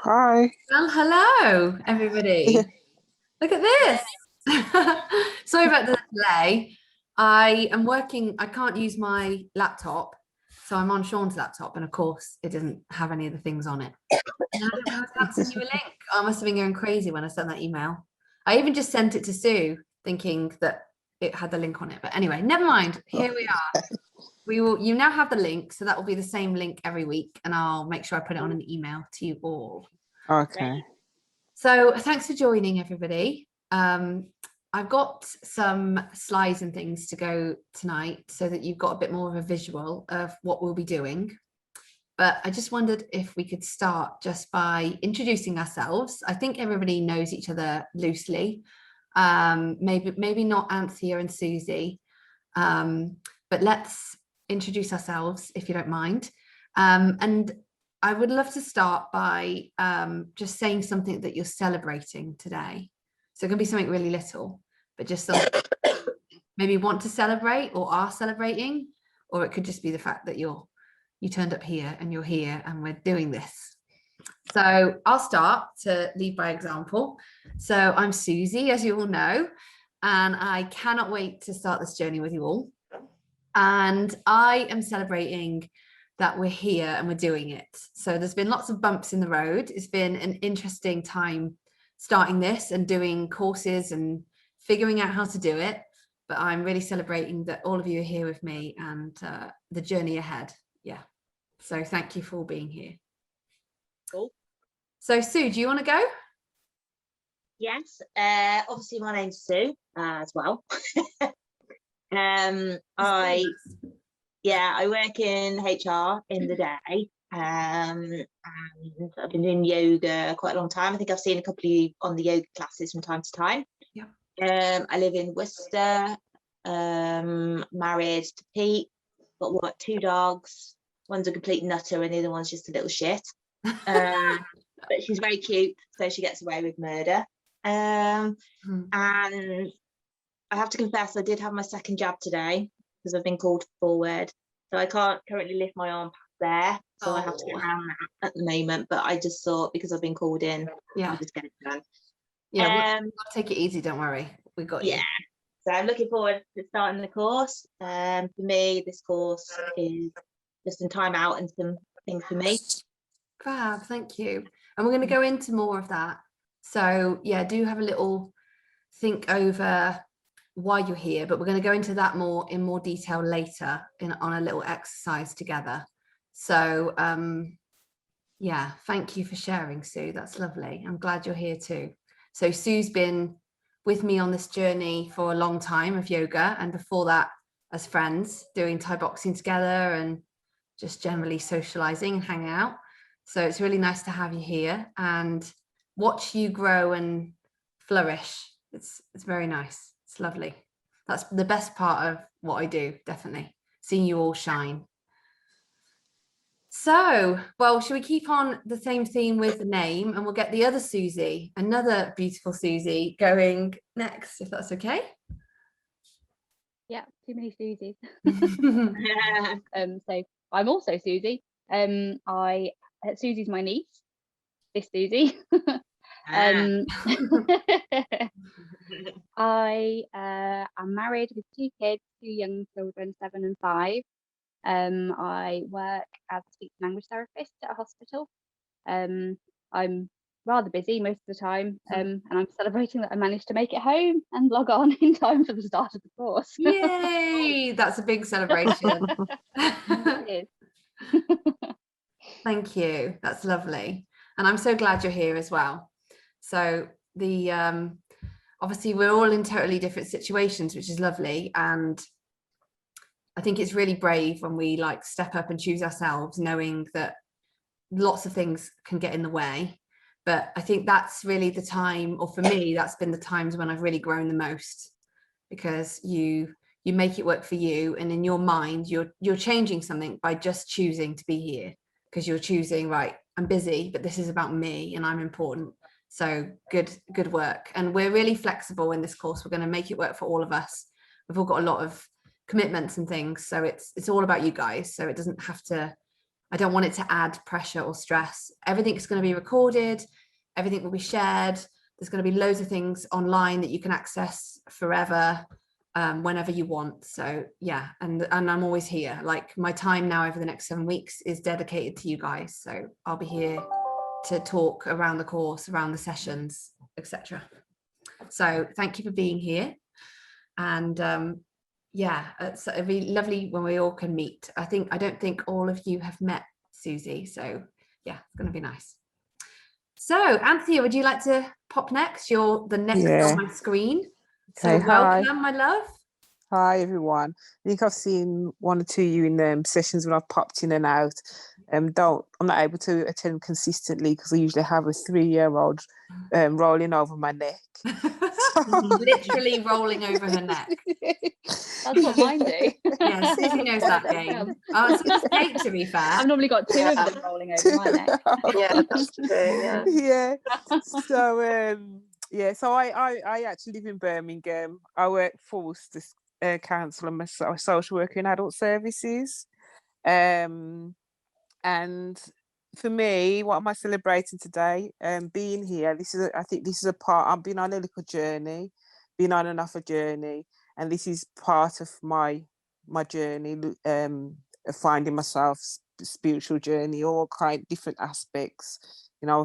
Hi. Well, hello, everybody. Look at this. Sorry about the delay. I am working, I can't use my laptop, so I'm on Sean's laptop, and of course, it doesn't have any of the things on it. And I didn't realize I had to send you a link. I must have been going crazy when I sent that email. I even just sent it to Sue, thinking that it had the link on it. But anyway, never mind. Here we are. You now have the link, so that will be the same link every week, and I'll make sure I put it on an email to you all. Okay. So thanks for joining, everybody. I've got some slides and things to go tonight so that you've got a bit more of a visual of what we'll be doing. But I just wondered if we could start just by introducing ourselves. I think everybody knows each other loosely. Maybe not Anthea and Susie, but let's introduce ourselves if you don't mind. And I would love to start by just saying something that you're celebrating today. So it can be something really little, but just something maybe want to celebrate or are celebrating, or it could just be the fact that you turned up here and you're here and we're doing this. So I'll start to lead by example. So I'm Susie, as you all know, and I cannot wait to start this journey with you all. And I am celebrating that we're here and we're doing it. So there's been lots of bumps in the road. It's been an interesting time starting this and doing courses and figuring out how to do it. But I'm really celebrating that all of you are here with me and the journey ahead. Yeah. So thank you for all being here. Cool. So Sue, do you want to go? Yes. Obviously, my name's Sue as well. I work in HR in the day, and I've been doing yoga quite a long time. I think I've seen a couple of you on the yoga classes from time to time. Yeah. I live in Worcester, married to Pete, got 2 dogs. One's a complete nutter and the other one's just a little shit. But she's very cute, so she gets away with murder. And I have to confess, I did have my second jab today because I've been called forward. So I can't currently lift my arm past there. So I have to get around that at the moment. But I just thought, because I've been called in, I'll just get it done. Yeah, we'll take it easy, don't worry. We got you. Yeah. So I'm looking forward to starting the course. For me, this course is just some time out and some things for me. Fab, thank you. And we're going to go into more of that. So yeah, do have a little think over why you're here, but we're going to go into that in more detail later on a little exercise together. So yeah, thank you for sharing, Sue. That's lovely. I'm glad you're here too. So Sue's been with me on this journey for a long time of yoga, and before that as friends doing Thai boxing together and just generally socializing and hanging out. So it's really nice to have you here and watch you grow and flourish. It's very nice. It's lovely. That's the best part of what I do, definitely. Seeing you all shine. So, well, should we keep on the same theme with the name, and we'll get the other Susie, another beautiful Susie, going next, if that's okay? Yeah, too many Susies. So I'm also Susie. Susie's my niece. This Susie. I am married with 2 kids, 2 young children, 7 and 5. I work as a speech and language therapist at a hospital. I'm rather busy most of the time, and I'm celebrating that I managed to make it home and log on in time for the start of the course. Yay! That's a big celebration. It is. Thank you. That's lovely. And I'm so glad you're here as well. So the obviously we're all in totally different situations, which is lovely. And I think it's really brave when we like step up and choose ourselves, knowing that lots of things can get in the way. But I think that's really the time, or for me, that's been the times when I've really grown the most, because you make it work for you, and in your mind you're changing something by just choosing to be here, because you're choosing, right, I'm busy, but this is about me and I'm important. So good work. And we're really flexible in this course. We're going to make it work for all of us. We've all got a lot of commitments and things, so it's all about you guys. So it doesn't have to I don't want it to add pressure or stress. Everything's going to be recorded. Everything will be shared. There's going to be loads of things online that you can access forever, whenever you want. So yeah, and I'm always here. Like, my time now over the next 7 weeks is dedicated to you guys. So I'll be here to talk around the course, around the sessions, etc. So thank you for being here. And yeah, it'd be lovely when we all can meet. I don't think all of you have met Susie, so yeah, it's going to be nice. So Anthea, would you like to pop next? You're the next on my screen. So Okay, hi. welcome, my love. Hi, everyone. I think I've seen one or two of you in sessions when I've popped in and out. I'm not able to attend consistently because I usually have a 3-year-old rolling over my neck. Literally rolling over her neck. That's what mine do. Yeah, Susie knows that game. Oh, so it's Kate, to be fair. I've normally got 2 of them rolling over my neck. Yeah, that's true. Yeah. Yeah. So yeah, so I actually live in Birmingham. I work for Worcester Council. I'm a social worker in adult services. And for me, what am I celebrating today? Being here. I think this is a part. I've been on a little journey, been on another journey, and this is part of my journey. Finding myself, spiritual journey, all kind different aspects,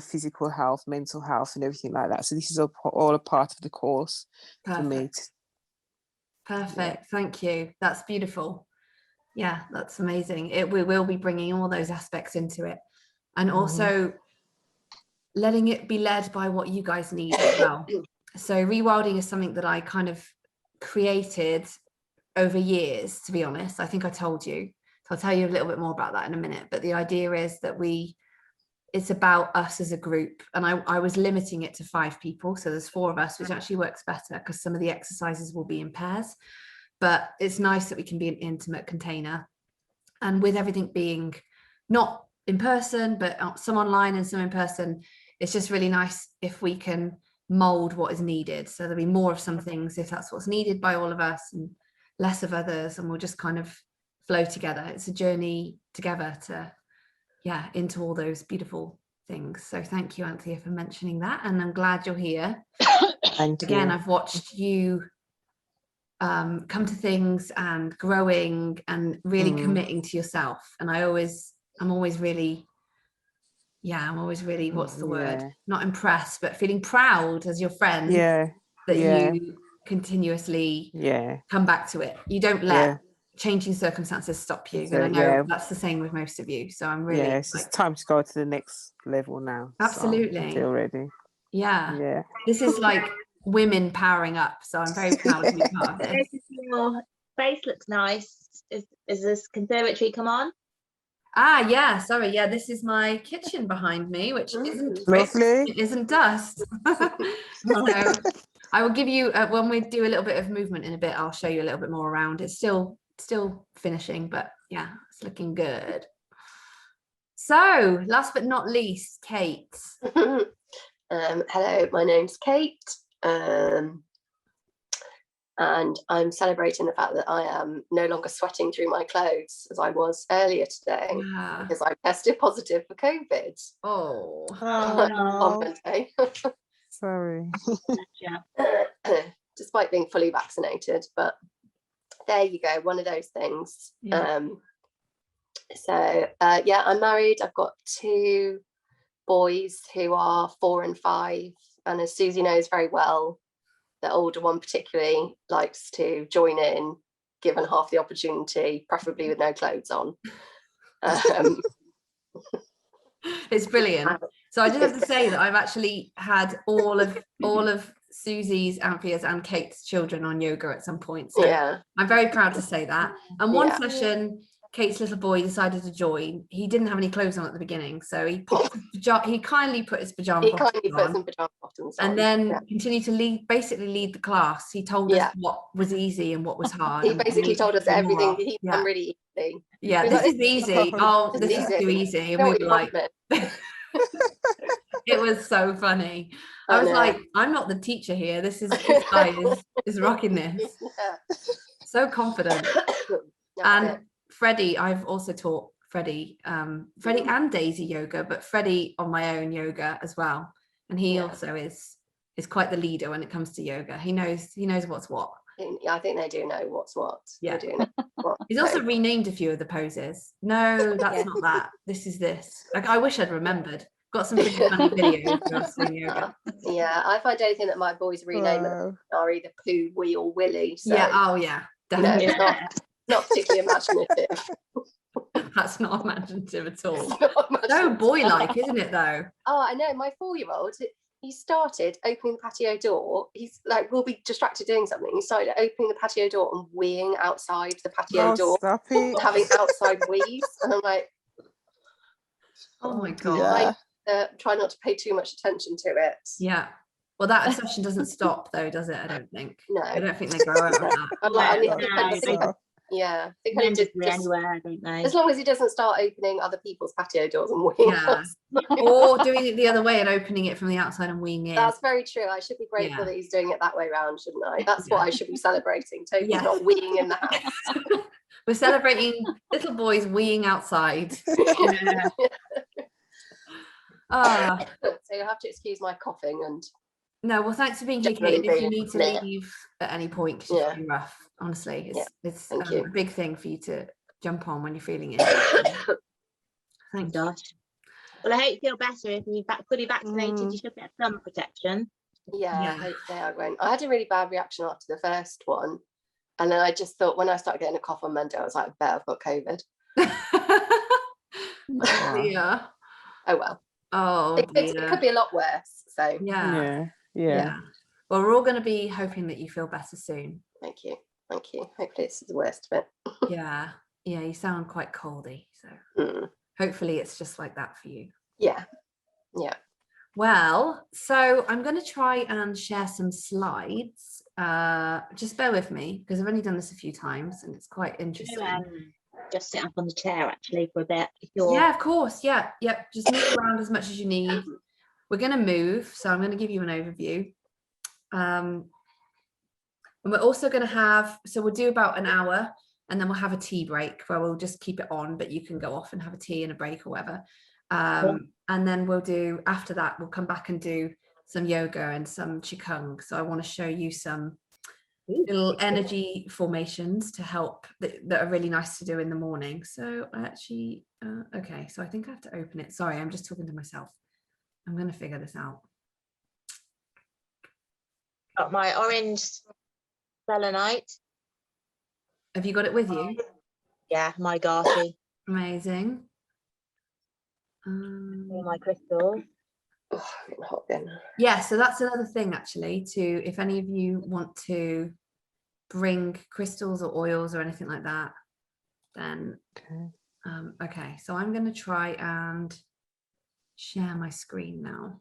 physical health, mental health, and everything like that. So this is all a part of the course. Perfect. For me. Perfect. Yeah. Thank you. That's beautiful. Yeah, that's amazing. We will be bringing all those aspects into it, and also letting it be led by what you guys need as well. So ReWilding is something that I kind of created over years, to be honest. I think I told you. So I'll tell you a little bit more about that in a minute. But the idea is that it's about us as a group. And I was limiting it to 5 people. So there's 4 of us, which actually works better because some of the exercises will be in pairs. But it's nice that we can be an intimate container. And with everything being not in person, but some online and some in person, it's just really nice if we can mold what is needed. So there'll be more of some things if that's what's needed by all of us, and less of others, and we'll just kind of flow together. It's a journey together to, yeah, into all those beautiful things. So thank you, Anthea, for mentioning that. And I'm glad you're here. Thank you. Again, I've watched you come to things and growing and really committing to yourself. And I'm always really, what's the word? Not impressed, but feeling proud as your friend. Yeah. That you continuously come back to it. You don't let changing circumstances stop you. And I know that's the same with most of you. So I'm really it's time to go to the next level now. Absolutely. So I feel ready. Yeah. This is like women powering up. So I'm very proud to be part of this. Your face looks nice. Is this conservatory come on? Yeah, sorry. Yeah, this is my kitchen behind me, which isn't lovely. It isn't dust. So I will give you when we do a little bit of movement in a bit, I'll show you a little bit more around. It's still finishing, but yeah, it's looking good. So last but not least, Kate. Hello, my name's Kate, and I'm celebrating the fact that I am no longer sweating through my clothes as I was earlier today because I tested positive for COVID. Oh, on Monday. Sorry. Despite being fully vaccinated, but there you go, one of those things. I'm married. I've got 2 boys who are 4 and 5, and as Susie knows very well, the older one particularly likes to join in given half the opportunity, preferably with no clothes on. It's brilliant. So I just have to say that I've actually had all of Susie's, Anthea's and Kate's children on yoga at some point. So I'm very proud to say that. And one session, Kate's little boy decided to join. He didn't have any clothes on at the beginning, so he kindly put his pajama bottoms on, and then continued to lead the class. He told us what was easy and what was hard. He basically told us everything he'd done really easy. Yeah, this is easy. Oh, this is too easy. And we were like, it was so funny. I was like, I'm not the teacher here. This guy is rocking this. So confident. And Freddie, I've also taught Freddie and Daisy yoga, but Freddie on my own yoga as well. And he also is quite the leader when it comes to yoga. He knows what's what. I think they do know what's what. Yeah. They do know what. He's also renamed a few of the poses. No, that's not that. This is this. Like, I wish I'd remembered. Got some really funny videos of us doing yoga. Yeah, I find anything that my boys rename are either Pooh, Wee or Willy. So, Definitely. It's not particularly imaginative. That's not imaginative at all. So boy-like, isn't it though? Oh, I know. My 4-year-old, he started opening the patio door. He's like, we'll be distracted doing something. He started opening the patio door and weeing outside the patio door, having outside wees. And I'm like, oh my God. Try not to pay too much attention to it. Yeah. Well, that obsession doesn't stop though, does it? I don't think. No. I don't think they grow out of that. Yeah, they kind of just anywhere, don't they? As long as he doesn't start opening other people's patio doors and weeing or doing it the other way and opening it from the outside and weeing in. That's very true. I should be grateful that he's doing it that way around, shouldn't I? That's what I should be celebrating. Toby's not weeing in the house. We're celebrating little boys weeing outside. So you'll have to excuse my coughing and. No, well, thanks for being here, Kate. If you need to leave at any point, because it's been rough, honestly. It's a big thing for you to jump on when you're feeling it. Thank gosh. Well, I hope you feel better. If you're fully vaccinated, you should get sun protection. Yeah, hopefully I won't. I had a really bad reaction after the first one. And then I just thought, when I started getting a cough on Monday, I was like, I bet I've got COVID. Yeah. Oh, well. Oh, it could be a lot worse. So, yeah. Well, we're all going to be hoping that you feel better soon. Thank you. Hopefully it's the worst of it. Yeah, you sound quite coldy, so hopefully it's just like that for you. Yeah. Well, so I'm going to try and share some slides. Just bear with me, because I've only done this a few times and it's quite interesting. Just sit up on the chair actually for a bit. Yeah, of course. Yep. Just move around as much as you need. We're going to move, so I'm going to give you an overview. And we're also going to have, so we'll do about an hour and then we'll have a tea break where we'll just keep it on, but you can go off and have a tea and a break or whatever. And then we'll do, after that, we'll come back and do some yoga and some qigong. So I want to show you some little energy formations to help that are really nice to do in the morning. So I actually, okay, so I think I have to open it. Sorry, I'm just talking to myself. I'm going to figure this out. Got my orange selenite. Have you got it with you? Yeah, my Garty. Amazing. All my crystals. Yeah, so that's another thing actually, to if any of you want to bring crystals or oils or anything like that, then okay, so I'm going to try and share my screen now.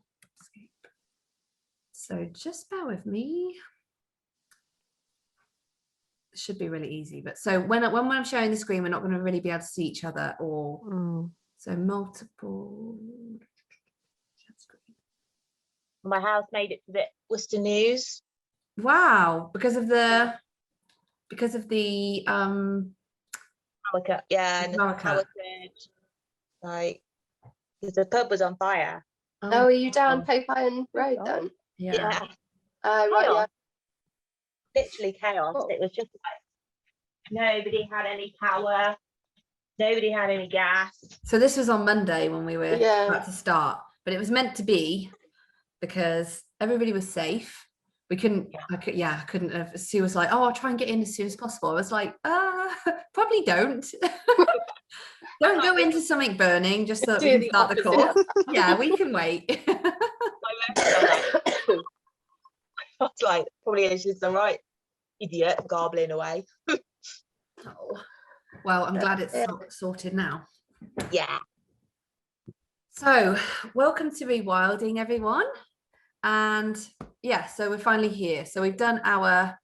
So just bear with me. It should be really easy, but so when I'm showing the screen, we're not going to really be able to see each other, or so multiple. My house made it to the Worcester News. Wow, because of the Hurricane, and hurricane, like, because the pub was on fire. Oh, are you down Popine Road then? Yeah. Right. Yeah. Literally chaos. Oh. It was just like nobody had any power, nobody had any gas. So this was on Monday when we were about to start, but it was meant to be because everybody was safe. We couldn't, I couldn't have. Sue was like, oh, I'll try and get in as soon as possible. I was like, probably don't. Don't go into something burning just so that we can start the call. Yeah, we can wait. I was like, probably she's the right idiot garbling away. Oh. Well, I'm glad it's sorted now. Yeah. So, welcome to ReWilding, everyone. And yeah, so we're finally here. So we've done our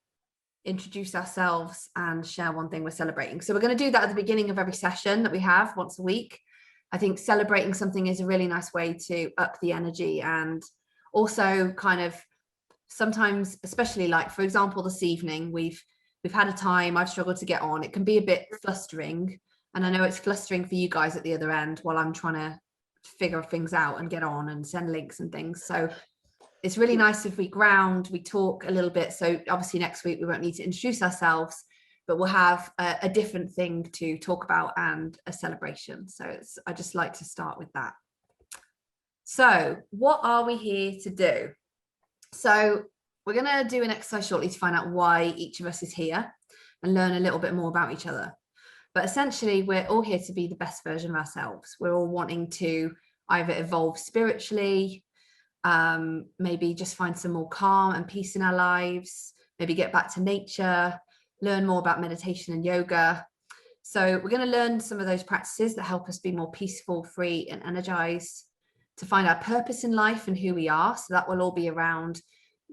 introduce ourselves and share one thing we're celebrating. So we're going to do that at the beginning of every session that we have once a week. I think celebrating something is a really nice way to up the energy, and also kind of sometimes, especially like, for example, this evening, we've had a time I've struggled to get on. It can be a bit flustering And I know it's flustering for you guys at the other end while I'm trying to figure things out and get on and send links and things. So it's really nice if we ground, we talk a little bit. So obviously next week we won't need to introduce ourselves, but we'll have a different thing to talk about and a celebration. So I just like to start with that. So what are we here to do? So we're going to do an exercise shortly to find out why each of us is here and learn a little bit more about each other. But essentially, we're all here to be the best version of ourselves. We're all wanting to either evolve spiritually, maybe just find some more calm and peace in our lives, maybe get back to nature, learn more about meditation and yoga. So we're going to learn some of those practices that help us be more peaceful, free, and energized, to find our purpose in life and who we are. So that will all be around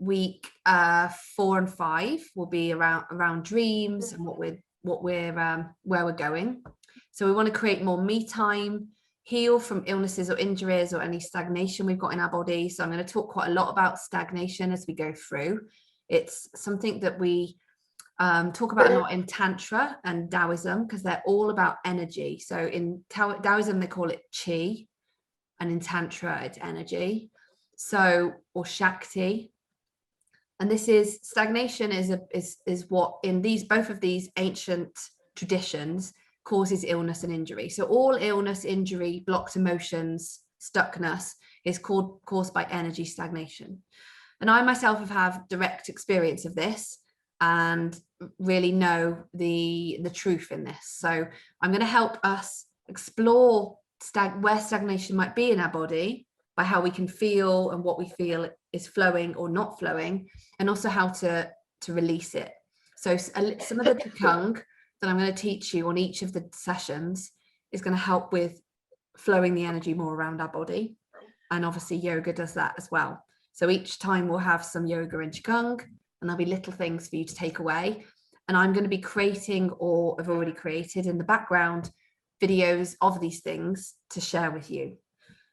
week 4 and 5. Will be around dreams and where we're going. So we want to create more me time, heal from illnesses or injuries or any stagnation we've got in our body. So I'm going to talk quite a lot about stagnation as we go through. It's something that we talk about a lot in Tantra and Taoism, because they're all about energy. So in Taoism, they call it Qi, and in Tantra, it's energy. So, or Shakti. And this is stagnation is what in both of these ancient traditions causes illness and injury. So all illness, injury, blocked emotions, stuckness is caused by energy stagnation. And I myself have had direct experience of this and really know the truth in this. So I'm going to help us explore where stagnation might be in our body by how we can feel and what we feel is flowing or not flowing, and also how to release it. So some of the Qigong that I'm going to teach you on each of the sessions is going to help with flowing the energy more around our body. And obviously yoga does that as well. So each time we'll have some yoga and Qigong, and there'll be little things for you to take away. And I'm going to be creating, or have already created in the background, videos of these things to share with you.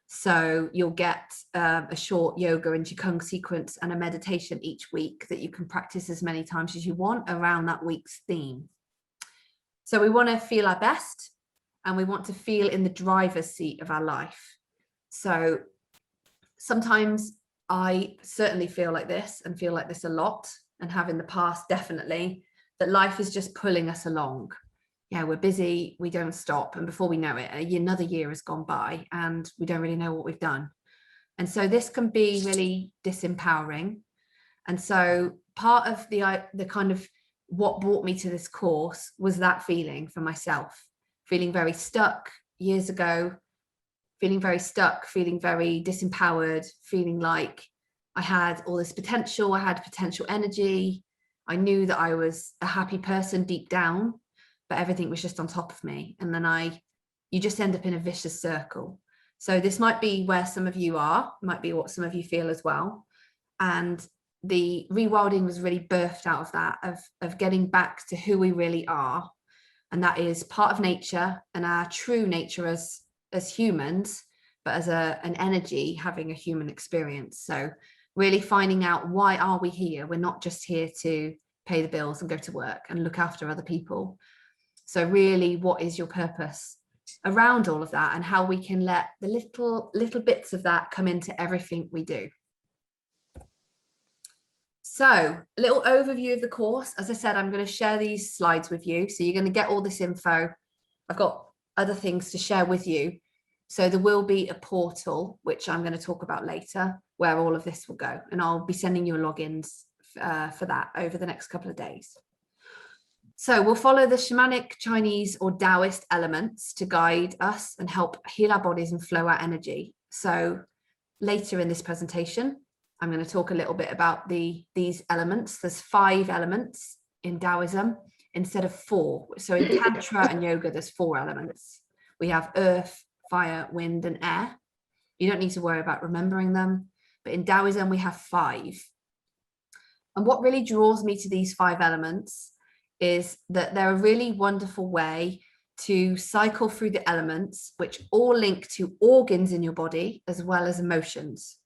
So you'll get a short yoga and Qigong sequence and a meditation each week that you can practice as many times as you want around that week's theme. So we want to feel our best, and we want to feel in the driver's seat of our life. So sometimes I certainly feel like this, and feel like this a lot, and have in the past definitely, that life is just pulling us along. Yeah, we're busy, we don't stop, and before we know it, another year has gone by and we don't really know what we've done. And so this can be really disempowering. And so part of the kind of what brought me to this course was that feeling for myself, feeling very stuck years ago, feeling very stuck, feeling very disempowered, feeling like I had all this potential, I had potential energy. I knew that I was a happy person deep down, but everything was just on top of me. And then you just end up in a vicious circle. So this might be where some of you are, might be what some of you feel as well. And the ReWilding was really birthed out of that, of getting back to who we really are. And that is part of nature and our true nature as humans, but as an energy having a human experience. So really finding out, why are we here? We're not just here to pay the bills and go to work and look after other people. So really, what is your purpose around all of that, and how we can let the little bits of that come into everything we do. So a little overview of the course. As I said, I'm going to share these slides with you. So you're going to get all this info. I've got other things to share with you. So there will be a portal, which I'm going to talk about later, where all of this will go. And I'll be sending you logins for that over the next couple of days. So we'll follow the shamanic, Chinese or Taoist elements to guide us and help heal our bodies and flow our energy. So later in this presentation, I'm going to talk a little bit about these elements. There's 5 elements in Taoism instead of 4. So in Tantra and yoga, there's 4 elements. We have earth, fire, wind, and air. You don't need to worry about remembering them. But in Taoism, we have 5. And what really draws me to these 5 elements is that they're a really wonderful way to cycle through the elements, which all link to organs in your body as well as emotions.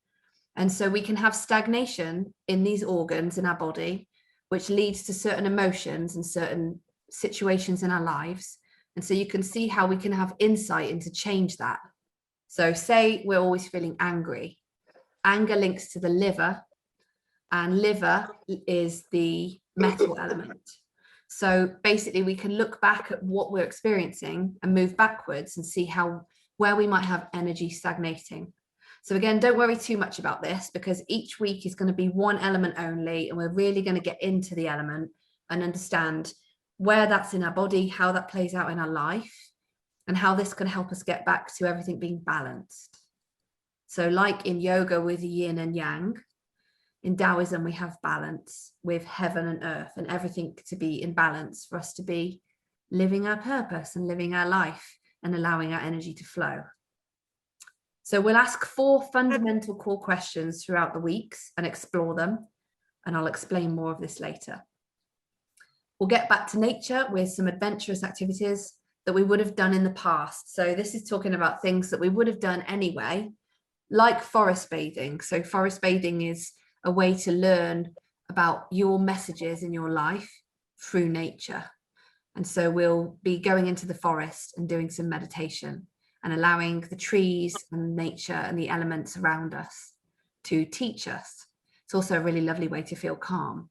And so we can have stagnation in these organs in our body, which leads to certain emotions and certain situations in our lives, And so you can see how we can have insight into change that. So say we're always feeling angry. Anger links to the liver, and liver is the metal element. So basically we can look back at what we're experiencing and move backwards and see where we might have energy stagnating. So again, don't worry too much about this, because each week is going to be one element only, and we're really going to get into the element and understand where that's in our body, how that plays out in our life, and how this can help us get back to everything being balanced. So like in yoga with yin and yang, in Taoism we have balance with heaven and earth, and everything to be in balance for us to be living our purpose and living our life and allowing our energy to flow. So we'll ask 4 fundamental core questions throughout the weeks and explore them, and I'll explain more of this later. We'll get back to nature with some adventurous activities that we would have done in the past. So this is talking about things that we would have done anyway, like forest bathing. So forest bathing is a way to learn about your messages in your life through nature. And so we'll be going into the forest and doing some meditation and allowing the trees and nature and the elements around us to teach us. It's also a really lovely way to feel calm.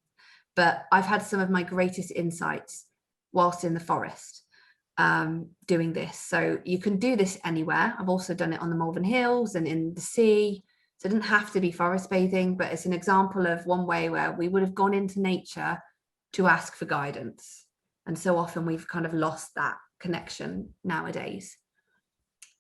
But I've had some of my greatest insights whilst in the forest doing this. So you can do this anywhere. I've also done it on the Malvern Hills and in the sea. So it didn't have to be forest bathing, but it's an example of one way where we would have gone into nature to ask for guidance. And so often we've kind of lost that connection nowadays.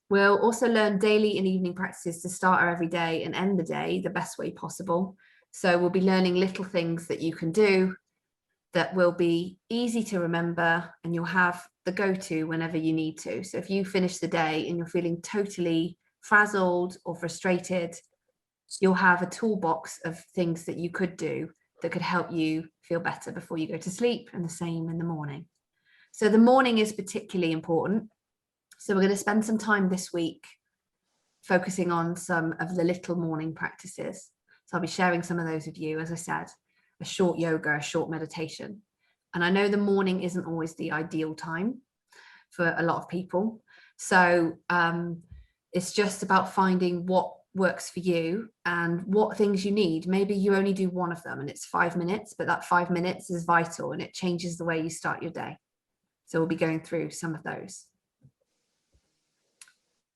We'll also learn daily and evening practices to start our every day and end the day the best way possible. So we'll be learning little things that you can do that will be easy to remember, and you'll have the go-to whenever you need to. So if you finish the day and you're feeling totally frazzled or frustrated, you'll have a toolbox of things that you could do that could help you feel better before you go to sleep, and the same in the morning. So the morning is particularly important. So we're going to spend some time this week focusing on some of the little morning practices. So I'll be sharing some of those with you, as I said, a short yoga, a short meditation. And I know the morning isn't always the ideal time for a lot of people. So it's just about finding what works for you and what things you need. Maybe you only do one of them and it's 5 minutes, but that 5 minutes is vital and it changes the way you start your day. So we'll be going through some of those.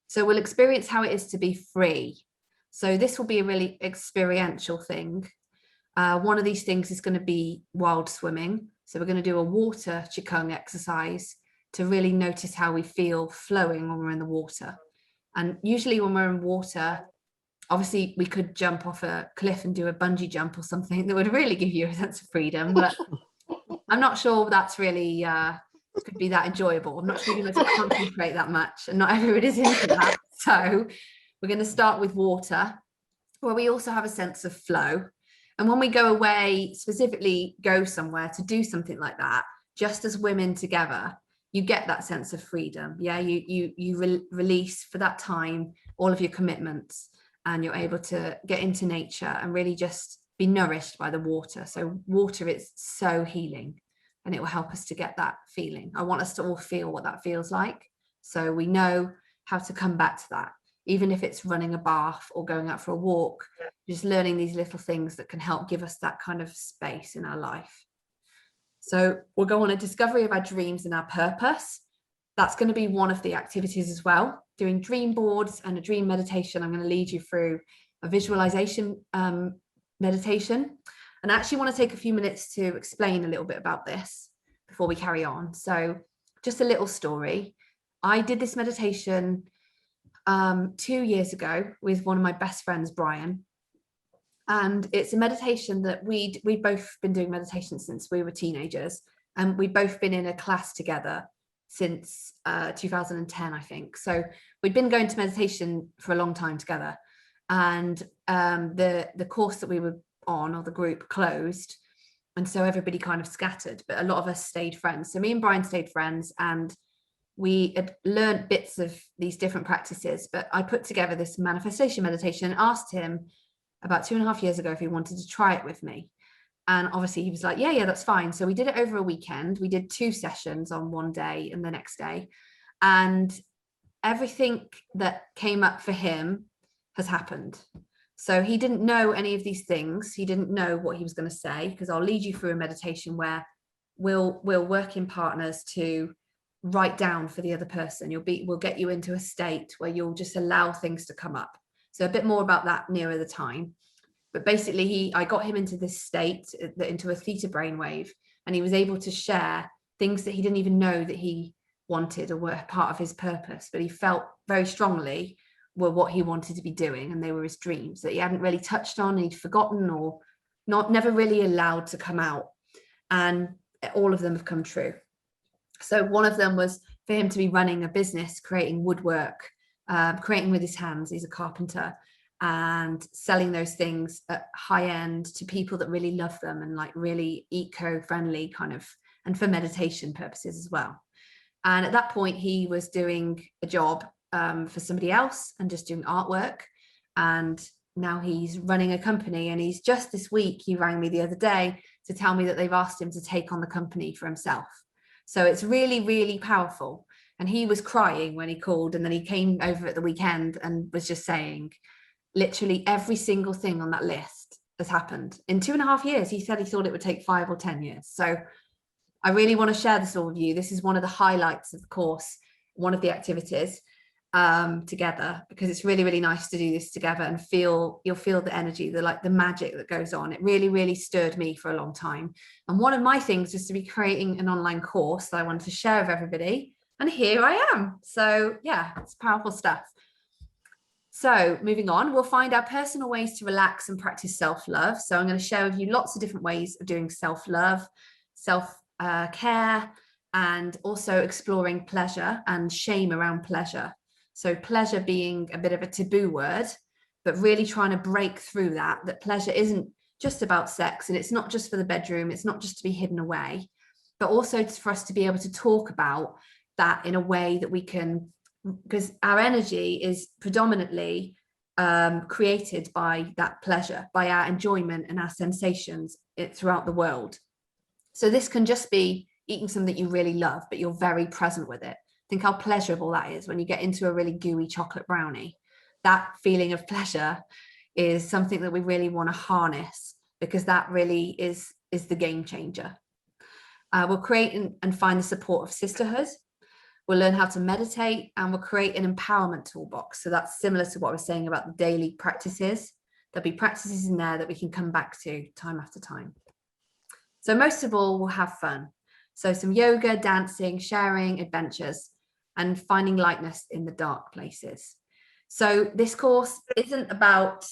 So we'll experience how it is to be free. So this will be a really experiential thing. One of these things is going to be wild swimming. So we're going to do a water qigong exercise to really notice how we feel flowing when we're in the water. And usually when we're in water, obviously we could jump off a cliff and do a bungee jump or something that would really give you a sense of freedom, but I'm not sure that's really could be that enjoyable. I'm not sure you're going to concentrate that much, and not everybody's into that. So we're going to start with water, where we also have a sense of flow. And when we go away, specifically go somewhere to do something like that, just as women together, you get that sense of freedom. Yeah, you release for that time all of your commitments, and you're able to get into nature and really just be nourished by the water. So water is so healing, and it will help us to get that feeling. I want us to all feel what that feels like, so we know how to come back to that, even if it's running a bath or going out for a walk, just learning these little things that can help give us that kind of space in our life. So we'll go on a discovery of our dreams and our purpose. That's going to be one of the activities as well, doing dream boards and a dream meditation. I'm going to lead you through a visualization meditation. And I actually want to take a few minutes to explain a little bit about this before we carry on. So just a little story. I did this meditation 2 years ago with one of my best friends, Brian. And it's a meditation that we've both been doing meditation since we were teenagers. And we've both been in a class together since 2010, I think. So we'd been going to meditation for a long time together. And the course that we were on, or the group, closed, and so everybody kind of scattered, but a lot of us stayed friends. So me and Brian stayed friends, and we had learned bits of these different practices, but I put together this manifestation meditation and asked him about 2.5 years ago if he wanted to try it with me. And obviously he was like, yeah, that's fine. So we did it over a weekend. We did 2 sessions on one day and the next day. And everything that came up for him has happened. So he didn't know any of these things. He didn't know what he was going to say, because I'll lead you through a meditation where we'll work in partners to write down for the other person. We'll get you into a state where you'll just allow things to come up. So a bit more about that nearer the time. But basically I got him into this state, into a theta brainwave, and he was able to share things that he didn't even know that he wanted or were part of his purpose, but he felt very strongly were what he wanted to be doing, and they were his dreams that he hadn't really touched on, he'd forgotten, or never really allowed to come out. And all of them have come true. So one of them was for him to be running a business, creating woodwork, creating with his hands. He's a carpenter, and selling those things at high end to people that really love them, and like really eco-friendly kind of, and for meditation purposes as well. And at that point he was doing a job for somebody else and just doing artwork, and now he's running a company. And he's just this week, he rang me the other day to tell me that they've asked him to take on the company for himself. So it's really, really powerful. And he was crying when he called, and then he came over at the weekend and was just saying literally every single thing on that list has happened in 2.5 years. He said he thought it would take 5 or 10 years. So I really want to share this all with you. This is one of the highlights of the course, one of the activities together, because it's really, really nice to do this together and you'll feel the energy, the magic that goes on. It really, really stirred me for a long time. And one of my things was to be creating an online course that I wanted to share with everybody. And here I am. So yeah, it's powerful stuff. So moving on, we'll find our personal ways to relax and practice self-love. So I'm going to share with you lots of different ways of doing self-love, self-care, and also exploring pleasure and shame around pleasure. So pleasure being a bit of a taboo word, but really trying to break through that pleasure isn't just about sex, and it's not just for the bedroom, it's not just to be hidden away, but also for us to be able to talk about that in a way that we can, because our energy is predominantly created by that pleasure, by our enjoyment and our sensations throughout the world. So this can just be eating something that you really love, but you're very present with it. Think how pleasurable that is when you get into a really gooey chocolate brownie. That feeling of pleasure is something that we really want to harness, because that really is the game changer. We'll create and find the support of sisterhood. We'll learn how to meditate, and we'll create an empowerment toolbox. So that's similar to what I was saying about the daily practices. There'll be practices in there that we can come back to time after time. So most of all, we'll have fun. So some yoga, dancing, sharing, adventures, and finding lightness in the dark places. So this course isn't about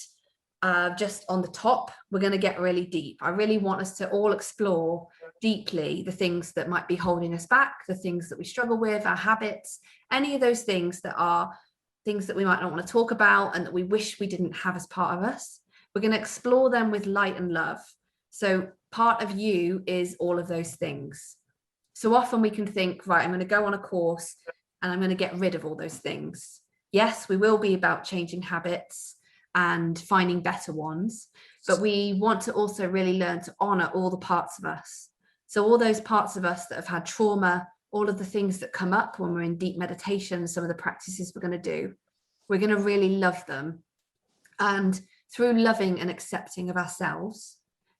just on the top. We're going to get really deep. I really want us to all explore deeply the things that might be holding us back, the things that we struggle with, our habits, any of those things that are things that we might not want to talk about and that we wish we didn't have as part of us. We're going to explore them with light and love. So part of you is all of those things. So often we can think, right, I'm going to go on a course and I'm going to get rid of all those things. Yes, we will be about changing habits and finding better ones, but we want to also really learn to honor all the parts of us. So all those parts of us that have had trauma, all of the things that come up when we're in deep meditation, some of the practices we're going to do, we're going to really love them. And through loving and accepting of ourselves,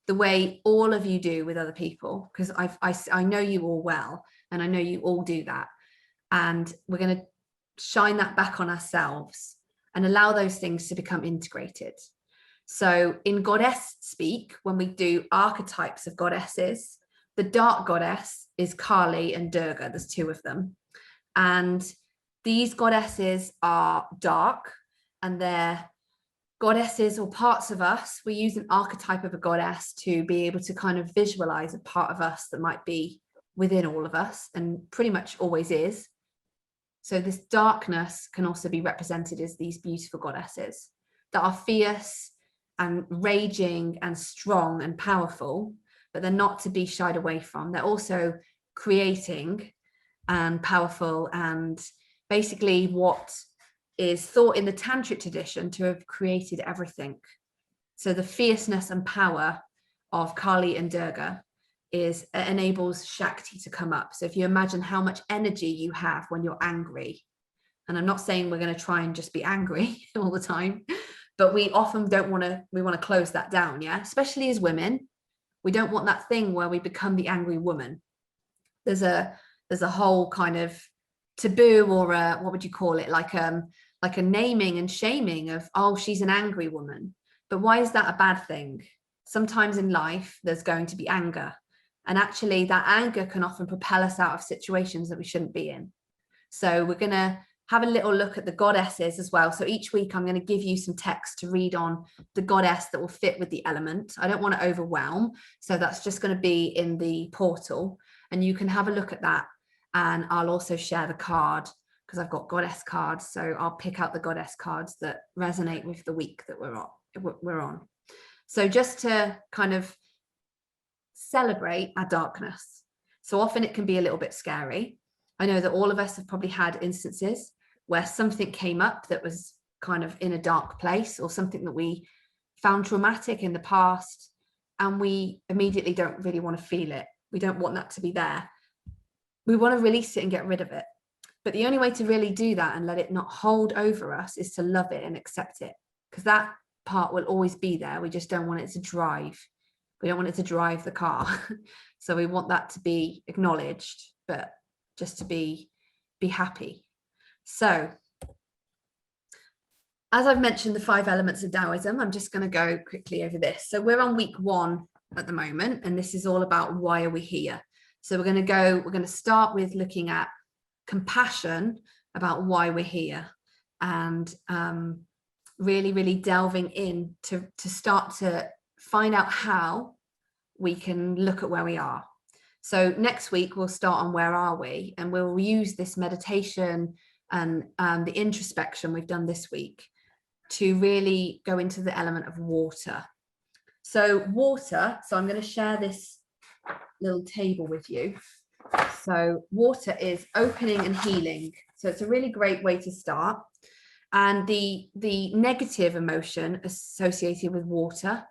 the way all of you do with other people, because I know you all well, and I know you all do that. And we're going to shine that back on ourselves and allow those things to become integrated. So in goddess speak, when we do archetypes of goddesses, the dark goddess is Kali and Durga. There's 2 of them. And these goddesses are dark, and they're goddesses or parts of us. We use an archetype of a goddess to be able to kind of visualize a part of us that might be within all of us, and pretty much always is. So this darkness can also be represented as these beautiful goddesses that are fierce and raging and strong and powerful, but they're not to be shied away from. They're also creating and powerful, and basically what is thought in the tantric tradition to have created everything. So the fierceness and power of Kali and Durga is it enables Shakti to come up. So if you imagine how much energy you have when you're angry, and I'm not saying we're going to try and just be angry all the time, but we often we want to close that down, yeah, especially as women. We don't want that thing where we become the angry woman. There's a whole kind of taboo, or what would you call it, like a naming and shaming of, oh, she's an angry woman. But why is that a bad thing? Sometimes in life there's going to be anger, and actually that anger can often propel us out of situations that we shouldn't be in. So we're going to have a little look at the goddesses as well. So each week I'm going to give you some text to read on the goddess that will fit with the element. I don't want to overwhelm, so that's just going to be in the portal, and you can have a look at that. And I'll also share the card, because I've got goddess cards, so I'll pick out the goddess cards that resonate with the week that we're on. So just to kind of celebrate our darkness. So often it can be a little bit scary. I know that all of us have probably had instances where something came up that was kind of in a dark place, or something that we found traumatic in the past, and we immediately don't really want to feel it. We don't want that to be there. We want to release it and get rid of it. But the only way to really do that and let it not hold over us is to love it and accept it, because that part will always be there. We just don't want it to drive. We don't want it to drive the car. So we want that to be acknowledged, but just to be happy. So as I've mentioned, the 5 elements of Taoism, I'm just going to go quickly over this. So we're on week 1 at the moment, and this is all about why are we here. So we're going to start with looking at compassion about why we're here, and really delving in to start to find out how we can look at where we are. So next week we'll start on where are we, and we'll use this meditation and the introspection we've done this week to really go into the element of water. So water, so I'm going to share this little table with you. So water is opening and healing. So it's a really great way to start. And the negative emotion associated with water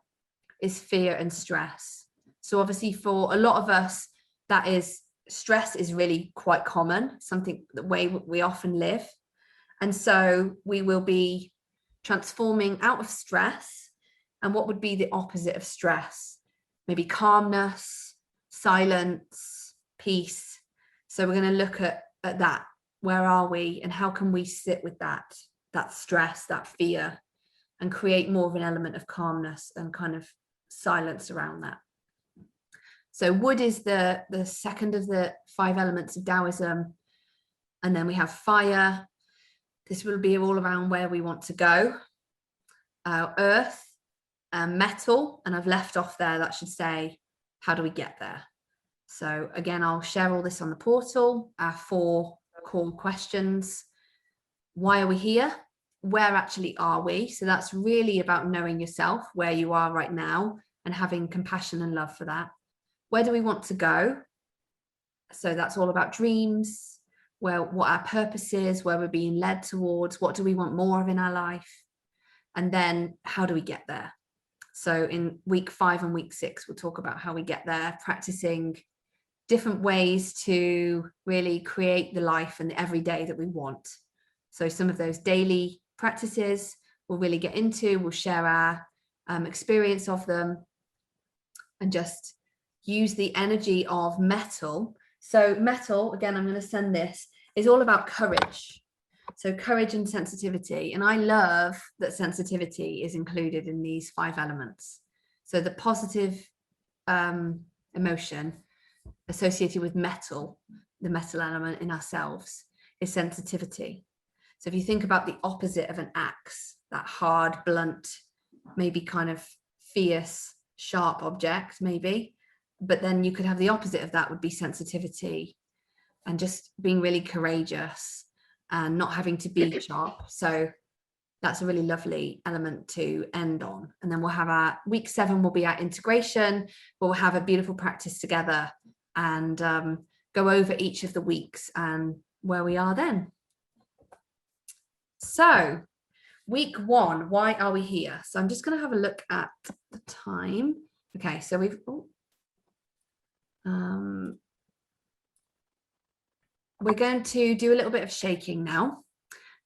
is fear and stress. So obviously for a lot of us, that is, stress is really quite common, something the way we often live. And so we will be transforming out of stress. And what would be the opposite of stress? Maybe calmness, silence, peace. So we're going to look at that. Where are we, and how can we sit with that stress, that fear, and create more of an element of calmness and kind of silence around that. So wood is the second of the 5 elements of Taoism. And then we have fire. This will be all around where we want to go. Earth, metal, and I've left off there, that should say, how do we get there? So again, I'll share all this on the portal, our 4 core questions. Why are we here? Where actually are we? So that's really about knowing yourself, where you are right now, and having compassion and love for that. Where do we want to go? So that's all about dreams, what our purpose is, where we're being led towards, what do we want more of in our life? And then how do we get there? So in week 5 and week 6, we'll talk about how we get there, practicing different ways to really create the life and the everyday that we want. So some of those daily practices we'll really get into, we'll share our experience of them, and just use the energy of metal. So metal, again, I'm going to send this, is all about courage. So courage and sensitivity. And I love that sensitivity is included in these 5 elements. So the positive emotion associated with metal, the metal element in ourselves, is sensitivity. So if you think about the opposite of an axe, that hard, blunt, maybe kind of fierce, sharp object, maybe, but then you could have the opposite of that would be sensitivity, and just being really courageous and not having to be sharp. So that's a really lovely element to end on. And then we'll have our week 7 will be our integration, where we'll have a beautiful practice together and go over each of the weeks and where we are then. So week 1, why are we here? So I'm just going to have a look at the time. Okay, so we're going to do a little bit of shaking now.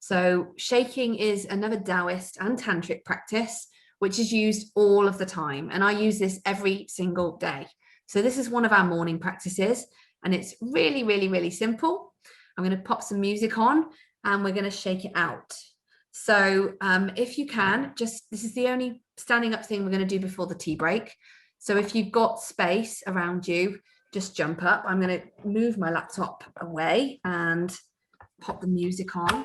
So shaking is another Taoist and tantric practice, which is used all of the time. And I use this every single day. So this is one of our morning practices, and it's really, really, really simple. I'm going to pop some music on and we're going to shake it out. So if you can, this is the only standing up thing we're going to do before the tea break. So if you've got space around you, just jump up. I'm going to move my laptop away and pop the music on.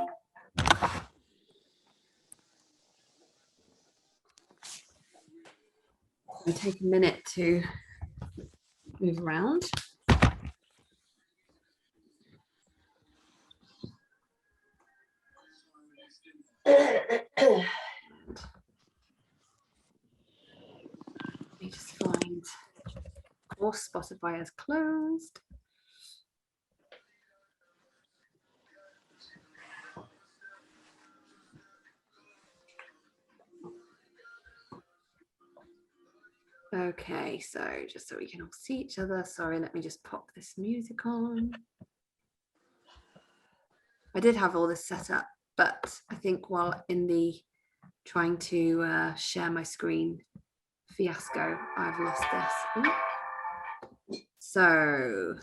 And take a minute to move around. Let me just find, of course, Spotify is closed. Okay, so just so we can all see each other, sorry, let me just pop this music on. I did have all this set up, but I think while in the trying to share my screen fiasco, I've lost this. Ooh. So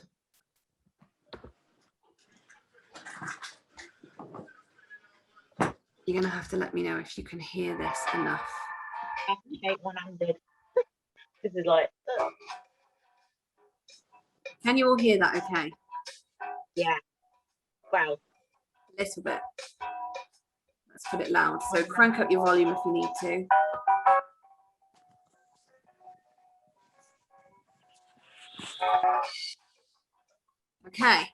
you're gonna have to let me know if you can hear this enough. I have to shake one-handed. This is like. Can you all hear that okay? Yeah. Wow. A little bit. Let's put it loud. So crank up your volume if you need to. Okay,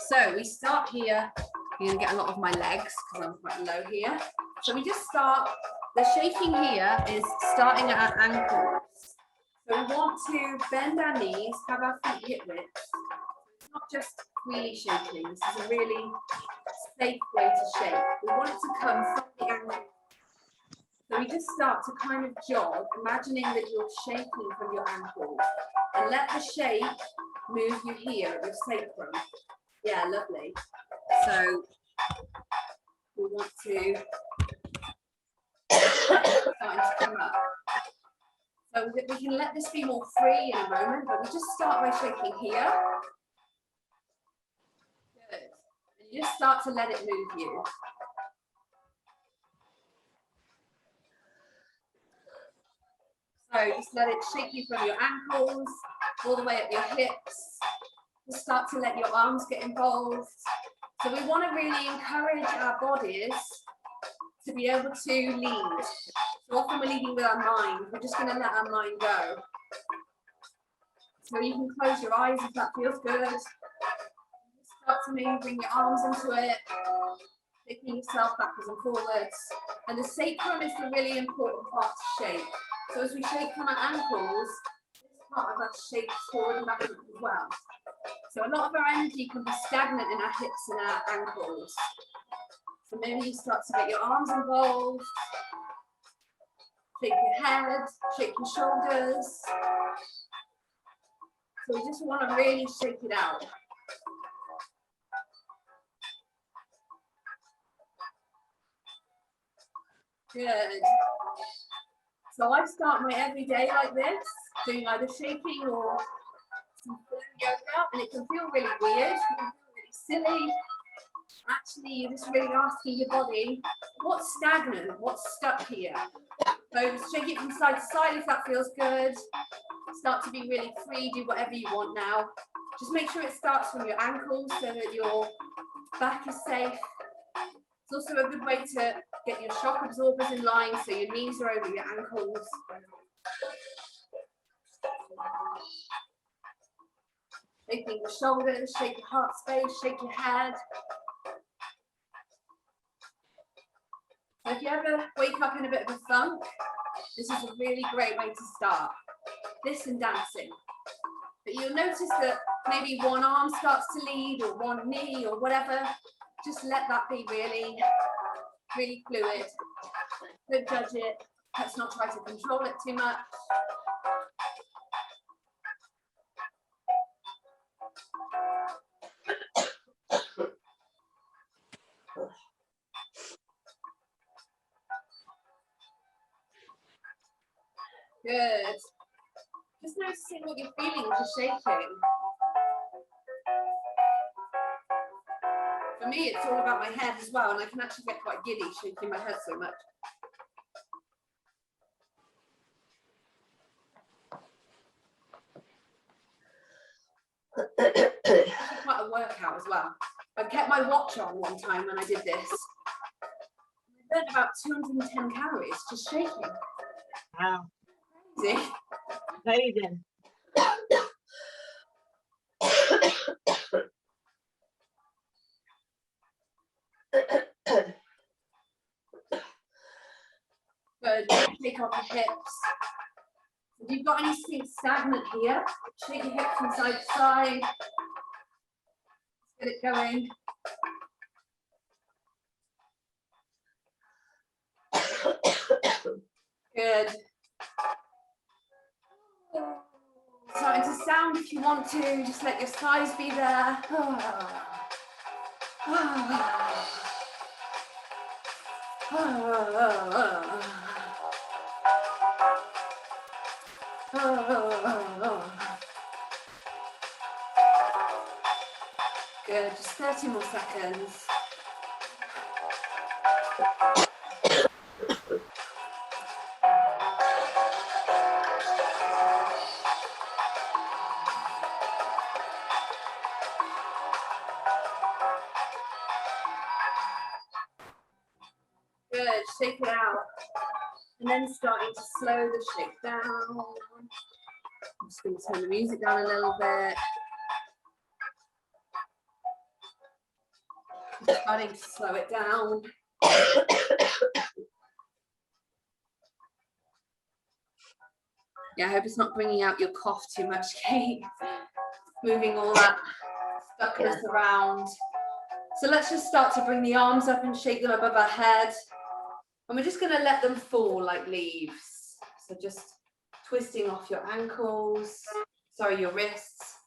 so we start here. You're gonna get a lot of my legs because I'm quite low here. So we just start, the shaking here is starting at our ankles. So we want to bend our knees, have our feet hip width. It's not just really shaking, this is a really safe way to shake. We want it to come from the ankle. So we just start to kind of jog, imagining that you're shaking from your ankles. And let the shake move you here at your sacrum. Yeah, lovely. So we want to starting to come up. So we can let this be more free in a moment, but we just start by shaking here. Good. And you just start to let it move you. So just let it shake you from your ankles, all the way up your hips. Just start to let your arms get involved. So we want to really encourage our bodies to be able to lead. So often we're leading with our mind. We're just going to let our mind go. So you can close your eyes if that feels good. Start to move, bring your arms into it, taking yourself backwards and forwards. And the sacrum is the really important part to shake. So as we shake from our ankles, this part of us shakes forward and backwards as well. So a lot of our energy can be stagnant in our hips and our ankles. So maybe you start to get your arms involved, shake your head, shake your shoulders. So we just want to really shake it out. Good. So I start my everyday like this, doing either shaking or some yoga, and it can feel really weird, it can feel really silly. Actually, you're just really asking your body, what's stagnant, what's stuck here? So shake it from side to side if that feels good. Start to be really free, do whatever you want now. Just make sure it starts from your ankles so that your back is safe. It's also a good way to get your shock absorbers in line so your knees are over your ankles. Shaking the shoulders, shake your heart space, shake your head. So if you ever wake up in a bit of a funk, this is a really great way to start. This and dancing. But you'll notice that maybe one arm starts to lead or one knee or whatever. Just let that be really, really fluid. Don't judge it. Let's not try to control it too much. Good. Just noticing what you're feeling, just shaking. For me, it's all about my head as well, and I can actually get quite giddy shaking my head so much. It's quite a workout as well. I kept my watch on one time when I did this. I burnt about 210 calories just shaking. Wow. Crazy. Amazing. Good. Shake off your hips. If you've got anything stagnant here, shake your hips from side to side. Let's get it going. Good. Starting to sound if you want to, just let your thighs be there. Good, just 30 more seconds. Good, shake it out. And then starting to slow the shake down. I'm just going to turn the music down a little bit. Starting to slow it down. Yeah, I hope it's not bringing out your cough too much, Kate. Moving all that stuckness around. So let's just start to bring the arms up and shake them above our head. And we're just going to let them fall like leaves. So just twisting off your ankles, sorry, your wrists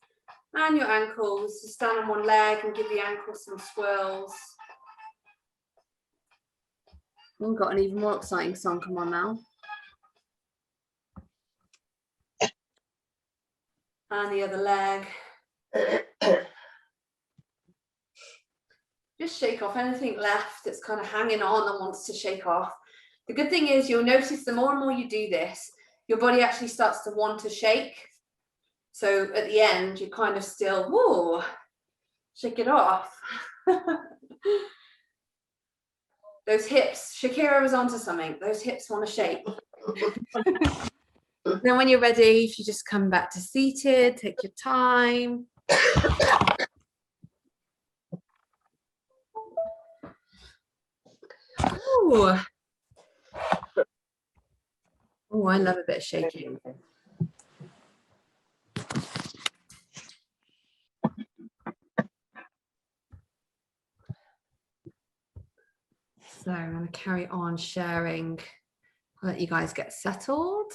and your ankles. Just stand on one leg and give the ankles some swirls. We've got an even more exciting song. Come on now. And the other leg. Just shake off anything left that's kind of hanging on and wants to shake off. The good thing is you'll notice the more and more you do this, your body actually starts to want to shake. So at the end, you're kind of still, whoa, shake it off. Those hips, Shakira was onto something. Those hips want to shake. Then when you're ready, if you just come back to seated, take your time. Ooh. Oh, I love a bit of shaking. So I'm going to carry on sharing. I'll let you guys get settled.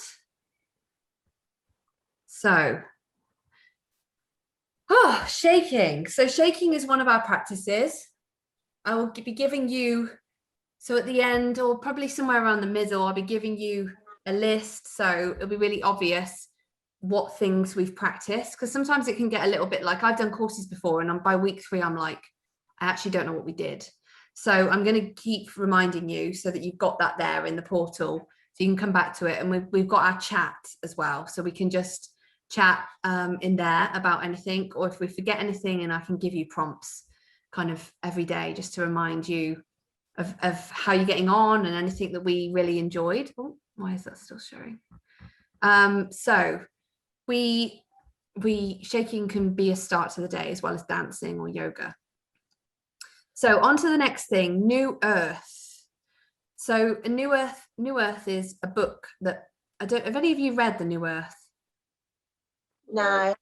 So, shaking. So shaking is one of our practices. I will be giving you, so at the end, or probably somewhere around the middle, I'll be giving you a list. So it'll be really obvious what things we've practiced, because sometimes it can get a little bit like, I've done courses before and by week 3, I'm like, I actually don't know what we did. So I'm going to keep reminding you so that you've got that there in the portal, so you can come back to it. And we've got our chat as well, so we can just chat in there about anything, or if we forget anything, and I can give you prompts kind of every day just to remind you of how you're getting on and anything that we really enjoyed. Oh, why is that still showing? So shaking can be a start to the day as well as dancing or yoga. So on to the next thing, New Earth. So New Earth is a book that have any of you read The New Earth? No.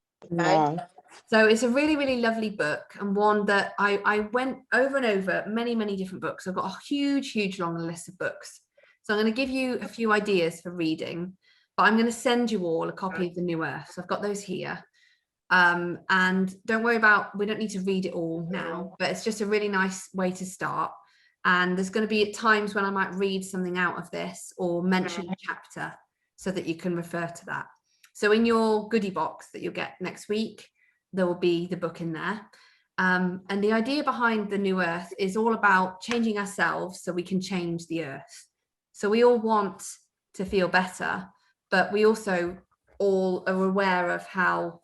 So it's a really, really lovely book, and one that I went over and over many different books. I've got a huge long list of books. So I'm going to give you a few ideas for reading, but I'm going to send you all a copy of The New Earth. So I've got those here. And don't worry about, we don't need to read it all now, but it's just a really nice way to start. And there's going to be times when I might read something out of this or mention a chapter. so that you can refer to that. So in your goodie box that you'll get next week, there will be the book in there. And the idea behind the New Earth is all about changing ourselves so we can change the earth. So we all want to feel better, but we also all are aware of how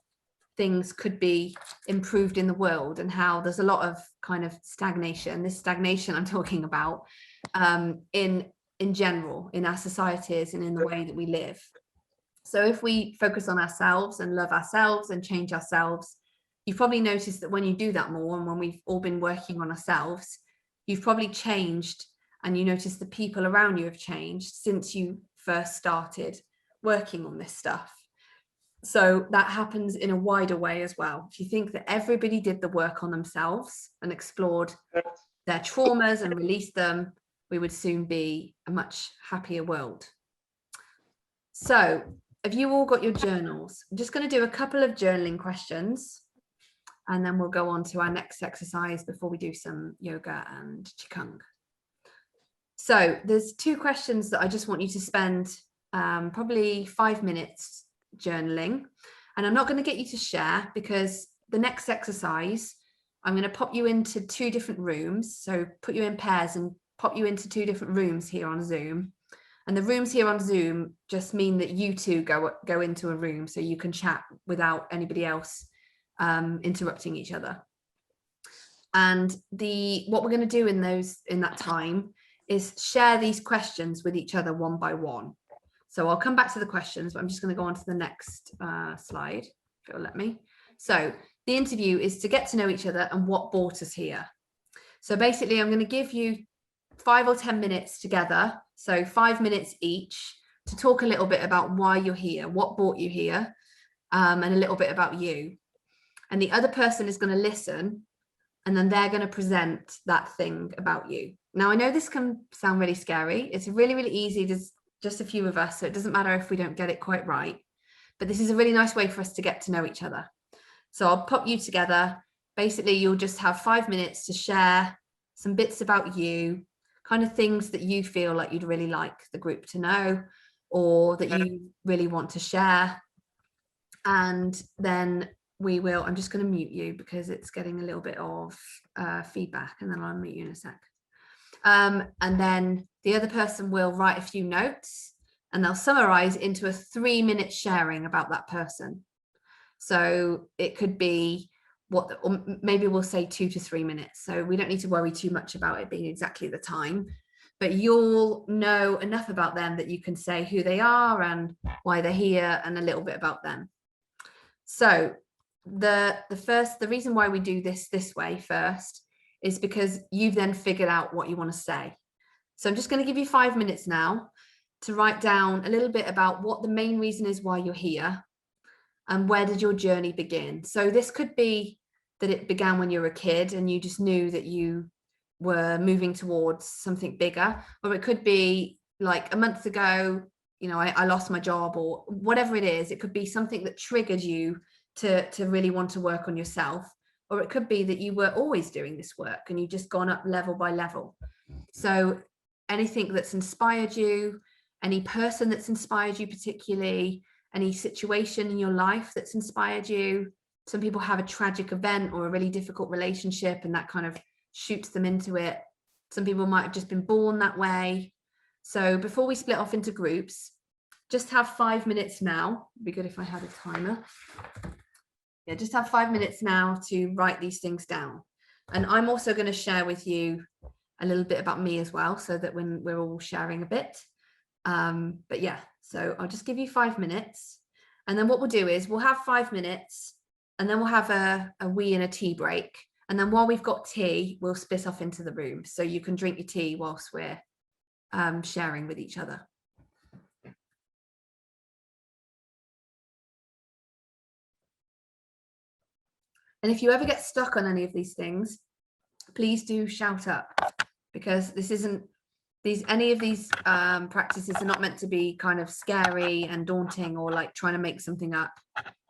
things could be improved in the world and how there's a lot of kind of stagnation. This stagnation I'm talking about in general, in our societies and in the way that we live. So if we focus on ourselves and love ourselves and change ourselves, you've probably noticed that when you do that more, and when we've all been working on ourselves, you've probably changed, and you notice the people around you have changed since you first started working on this stuff. So that happens in a wider way as well. If you think that everybody did the work on themselves and explored their traumas and released them, we would soon be a much happier world. So have you all got your journals? I'm just going to do a couple of journaling questions, and then we'll go on to our next exercise before we do some yoga and qigong. So there's 2 questions that I just want you to spend probably 5 minutes journaling. And I'm not going to get you to share, because the next exercise, I'm going to pop you into 2 different rooms. So put you in pairs and pop you into 2 different rooms here on Zoom. And the rooms here on Zoom just mean that you 2 go into a room so you can chat without anybody else interrupting each other. And what we're going to do in that time is share these questions with each other one by one. So I'll come back to the questions, but I'm just going to go on to the next slide, if it'll let me. So the interview is to get to know each other and what brought us here. So basically, I'm going to give you 5 or 10 minutes together, so 5 minutes each, to talk a little bit about why you're here, what brought you here, and a little bit about you. And the other person is going to listen, and then they're going to present that thing about you. Now, I know this can sound really scary. It's really, really easy. There's just a few of us, so it doesn't matter if we don't get it quite right. But this is a really nice way for us to get to know each other. So I'll pop you together. Basically, you'll just have 5 minutes to share some bits about you, kind of things that you feel like you'd really like the group to know, or that you really want to share. And then I'm just going to mute you because it's getting a little bit of feedback, and then I'll mute you in a sec. And then the other person will write a few notes, and they'll summarize into a 3-minute sharing about that person. So it could be or maybe we'll say 2 to 3 minutes. So we don't need to worry too much about it being exactly the time, but you'll know enough about them that you can say who they are and why they're here and a little bit about them. So the reason why we do this way first is because you've then figured out what you want to say. So I'm just going to give you 5 minutes now to write down a little bit about what the main reason is why you're here and where did your journey begin. So this could be that it began when you were a kid and you just knew that you were moving towards something bigger, or it could be like a month ago, I lost my job, or whatever it is. It could be something that triggered you to really want to work on yourself, or it could be that you were always doing this work and you've just gone up level by level. So anything that's inspired you, any person that's inspired you particularly, any situation in your life that's inspired you. Some people have a tragic event or a really difficult relationship, and that kind of shoots them into it. Some people might have just been born that way. So before we split off into groups, just have 5 minutes now. It'd be good if I had a timer. Yeah, just have 5 minutes now to write these things down. And I'm also going to share with you a little bit about me as well, so that when we're all sharing a bit. But yeah, so I'll just give you 5 minutes. And then what we'll do is we'll have 5 minutes, and then we'll have a wee and a tea break. And then while we've got tea, we'll split off into the room. So you can drink your tea whilst we're sharing with each other. And if you ever get stuck on any of these things, please do shout up, because any of these practices are not meant to be kind of scary and daunting or like trying to make something up.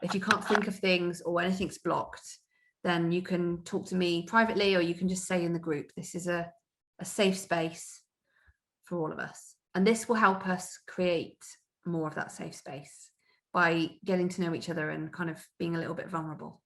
If you can't think of things or anything's blocked, then you can talk to me privately, or you can just say in the group. This is a safe space for all of us. And this will help us create more of that safe space by getting to know each other and kind of being a little bit vulnerable.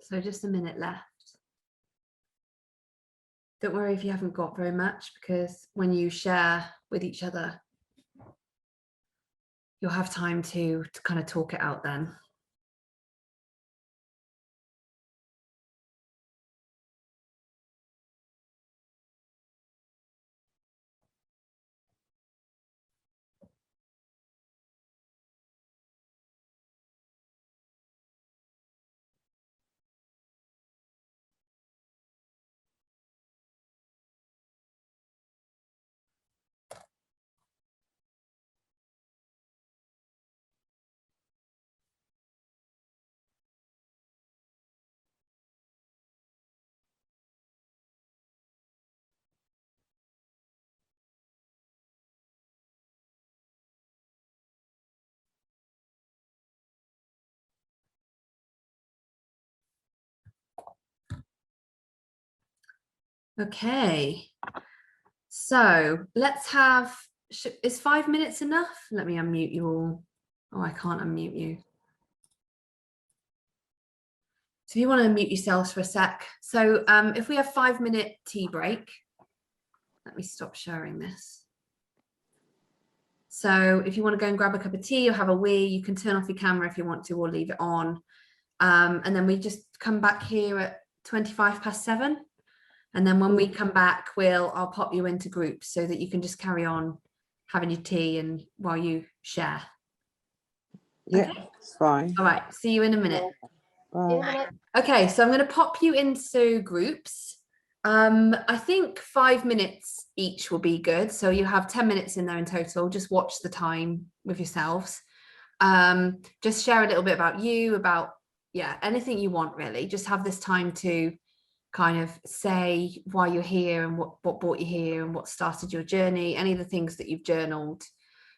So just a minute left. Don't worry if you haven't got very much, because when you share with each other, you'll have time to kind of talk it out then. Okay, so let's have, is 5 minutes enough? Let me unmute you all. Oh, I can't unmute you. So if you want to unmute yourselves for a sec. So if we have 5-minute tea break, let me stop sharing this. So if you want to go and grab a cup of tea or have a wee, you can turn off your camera if you want to, or leave it on. And then we just come back here at 7:25. And then when we come back, I'll pop you into groups so that you can just carry on having your tea and while you share. Yeah, okay? It's fine. All right, see you in a minute. Bye. Okay, so I'm going to pop you into groups. I think 5 minutes each will be good. So you have 10 minutes in there in total. Just watch the time with yourselves. Just share a little bit about you, about, anything you want really. Just have this time to kind of say why you're here and what brought you here and what started your journey, any of the things that you've journaled,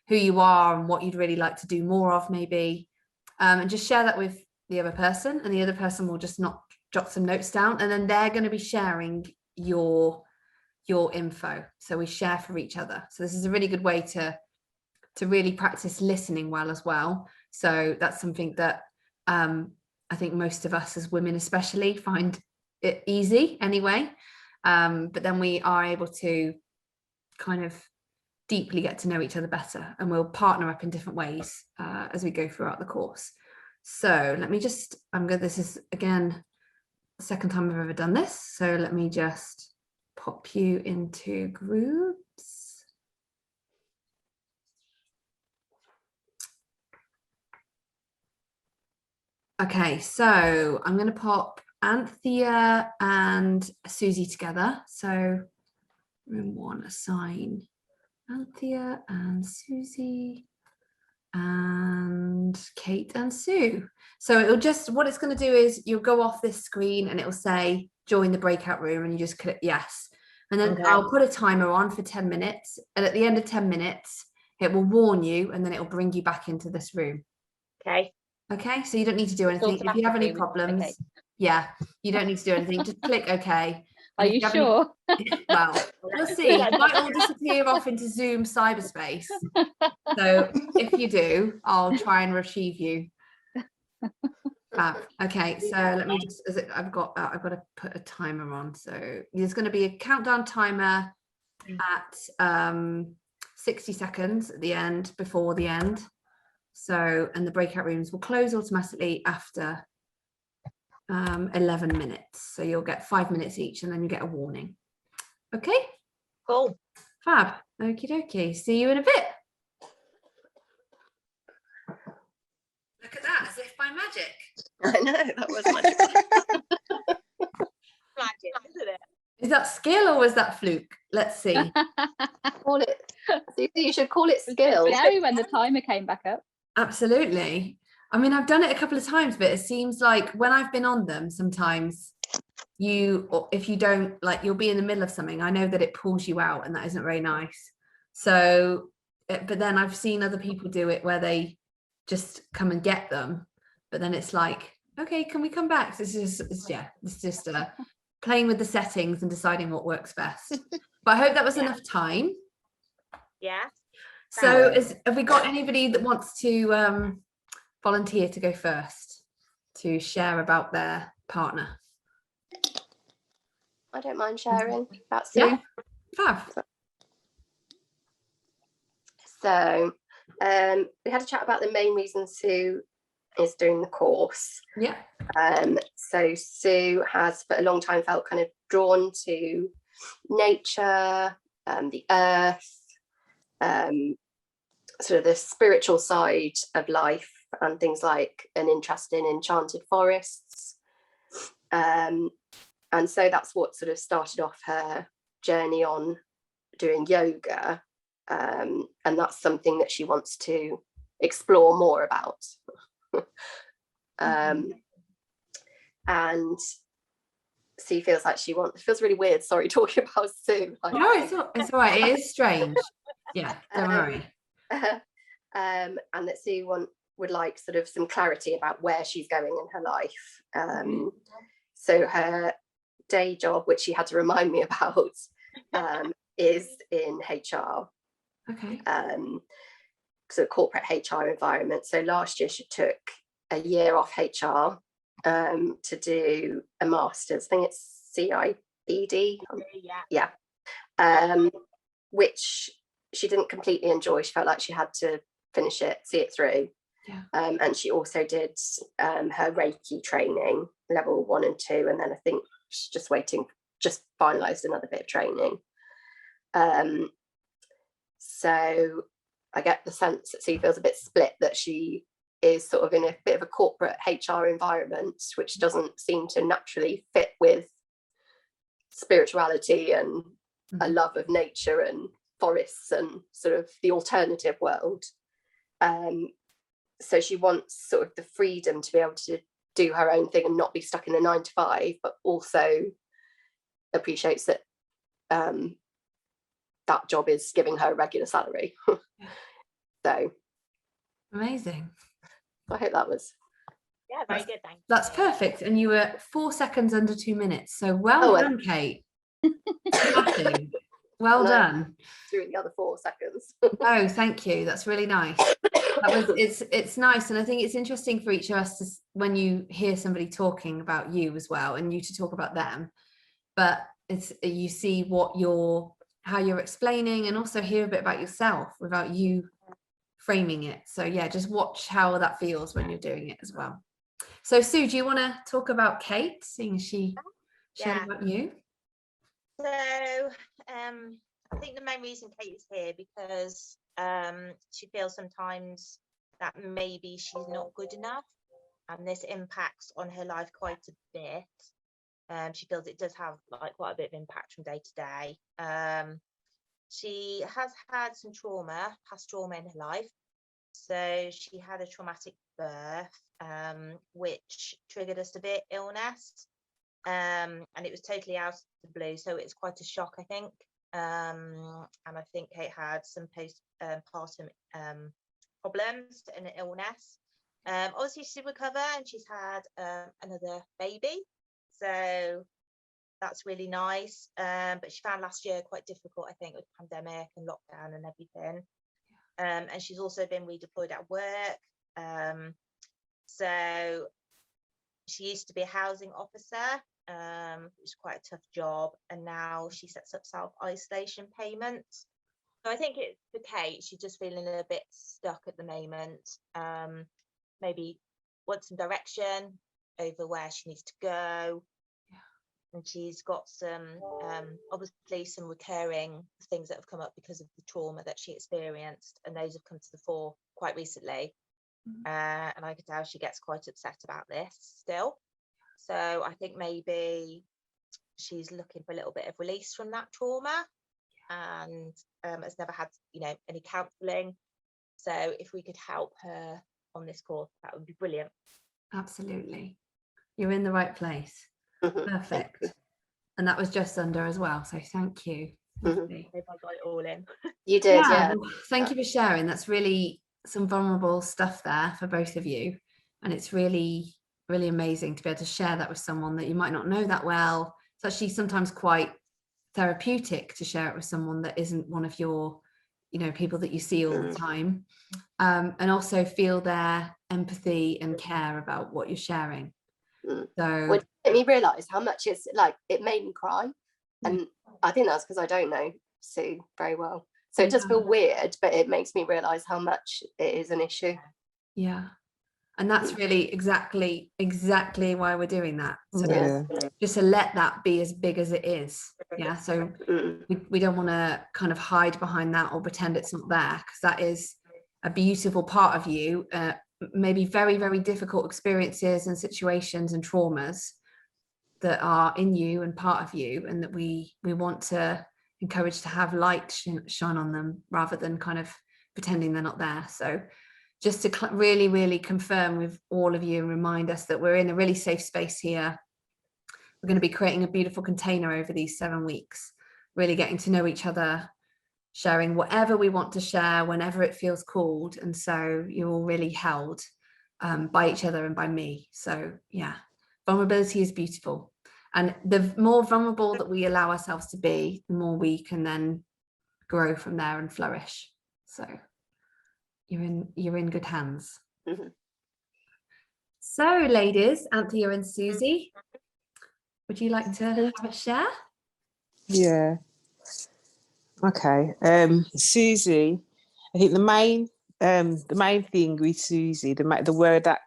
who you are and what you'd really like to do more of maybe, and just share that with the other person, and the other person will just jot some notes down, and then they're going to be sharing your info, so we share for each other. So this is a really good way to really practice listening well as well. So that's something that I I think most of us as women especially find it easy anyway. But then we are able to kind of deeply get to know each other better, and we'll partner up in different ways as we go throughout the course. So let me just, this is again the second time I've ever done this. So let me just pop you into groups. Okay, so I'm going to pop Anthea and Susie together. So room 1, assign Anthea and Susie and Kate and Sue. So it'll just, what it's going to do is you'll go off this screen and it'll say join the breakout room, and you just click yes. And then I'll put a timer on for 10 minutes. And at the end of 10 minutes, it will warn you, and then it will bring you back into this room. Okay. Okay, so you don't need to do anything. If you have any problems, yeah, you don't need to do anything. Just click OK. Are you sure? Well, we'll see. You might all disappear off into Zoom cyberspace. So if you do, I'll try and retrieve you. Okay, so let me just, I've got to put a timer on. So there's going to be a countdown timer at 60 seconds at the end, before the end. So, and the breakout rooms will close automatically after 11 minutes. So you'll get 5 minutes each, and then you get a warning. Okay. Cool. Fab. Okie dokie. See you in a bit. Look at that, as if by magic. I know, that was magic. Magic, isn't it? Is that skill or was that fluke? Let's see. Call it. You should call it skill. Scary when the timer came back up. Absolutely. I mean, I've done it a couple of times, but it seems like when I've been on them, sometimes if you don't, like, you'll be in the middle of something. I know that it pulls you out, and that isn't very nice. So, but then I've seen other people do it where they just come and get them, but then it's like, okay, can we come back? So it's just playing with the settings and deciding what works best. But I hope that was enough time. Yeah. So have we got anybody that wants to volunteer to go first to share about their partner? I don't mind sharing. That's Sue. Yeah. Fab. So we had a chat about the main reasons Sue is doing the course. Yeah. So Sue has for a long time felt kind of drawn to nature, the earth, sort of the spiritual side of life, and things like an interest in enchanted forests. And so that's what sort of started off her journey on doing yoga. And that's something that she wants to explore more about. And Sue feels like it feels really weird, sorry, talking about Sue. Like, no, it's all right. It is strange. Yeah, don't worry. And that Sue would like sort of some clarity about where she's going in her life. So her day job, which she had to remind me about, is in HR. Okay. So corporate HR environment. So last year she took a year off HR to do a master's. I think it's CIBD. Yeah. Which she didn't completely enjoy. She felt like she had to finish it, see it through. Yeah. And she also did her Reiki training, level 1 and 2, and then I think she's just finalised another bit of training. So I get the sense that Sue feels a bit split, that she is sort of in a bit of a corporate HR environment, which doesn't seem to naturally fit with spirituality and a love of nature and forests and sort of the alternative world. So she wants sort of the freedom to be able to do her own thing and not be stuck in the 9 to 5, but also appreciates that that job is giving her a regular salary. So amazing. I hope that was very good, thank you. That's perfect. And you were 4 seconds under 2 minutes. So well done, Kate. Well done. Through the other 4 seconds. Oh, thank you. That's really nice. It's nice, and I think it's interesting for each of us to, when you hear somebody talking about you as well, and you to talk about them, but it's, you see how you're explaining, and also hear a bit about yourself without you framing it. So yeah, just watch how that feels when you're doing it as well. So Sue, do you want to talk about Kate, seeing she shared about you? So I think the main reason Kate is here because she feels sometimes that maybe she's not good enough, and this impacts on her life quite a bit. She feels it does have like quite a bit of impact from day to day. She has had some past trauma in her life. So she had a traumatic birth, which triggered a severe illness, and it was totally out of the blue. So it's quite a shock, I think. And I think Kate had some postpartum problems and an illness. Obviously, she's recovered and she's had another baby. So that's really nice. But she found last year quite difficult, I think, with pandemic and lockdown and everything. And she's also been redeployed at work. So she used to be a housing officer, which is quite a tough job, and now she sets up self-isolation payments. So I think it's for Kate, she's just feeling a bit stuck at the moment. Maybe wants some direction over where she needs to go. And she's got some obviously some recurring things that have come up because of the trauma that she experienced, and those have come to the fore quite recently. And I can tell she gets quite upset about this still. So I think maybe she's looking for a little bit of release from that trauma, and has never had, any counselling. So if we could help her on this course, that would be brilliant. Absolutely, you're in the right place. Perfect. And that was just under as well, so thank you. I hope I got it all in. You did, yeah. Well, thank you for sharing. That's really some vulnerable stuff there for both of you, and it's really, really amazing to be able to share that with someone that you might not know that well. It's actually sometimes quite therapeutic to share it with someone that isn't one of your, people that you see all the time, and also feel their empathy and care about what you're sharing. So it made me realise how much it's like, it made me cry, and I think that's because I don't know Sue very well, so it does feel weird, but it makes me realise how much it is an issue. Yeah, and that's really exactly why we're doing that. So just to let that be as big as it is. Yeah, so we don't want to kind of hide behind that or pretend it's not there, because that is a beautiful part of you. Maybe very, very difficult experiences and situations and traumas that are in you and part of you, and that we want to encourage to have light shine on them rather than kind of pretending they're not there. So just to really, really confirm with all of you and remind us that we're in a really safe space here. We're going to be creating a beautiful container over these 7 weeks, really getting to know each other, sharing whatever we want to share whenever it feels called. And so you're all really held by each other and by me. So yeah, vulnerability is beautiful. And the more vulnerable that we allow ourselves to be, the more we can then grow from there and flourish. So you're in good hands. So ladies, Anthea and Susie, would you like to have a share? Yeah. Okay. Susie, I think the main thing with Susie, the word that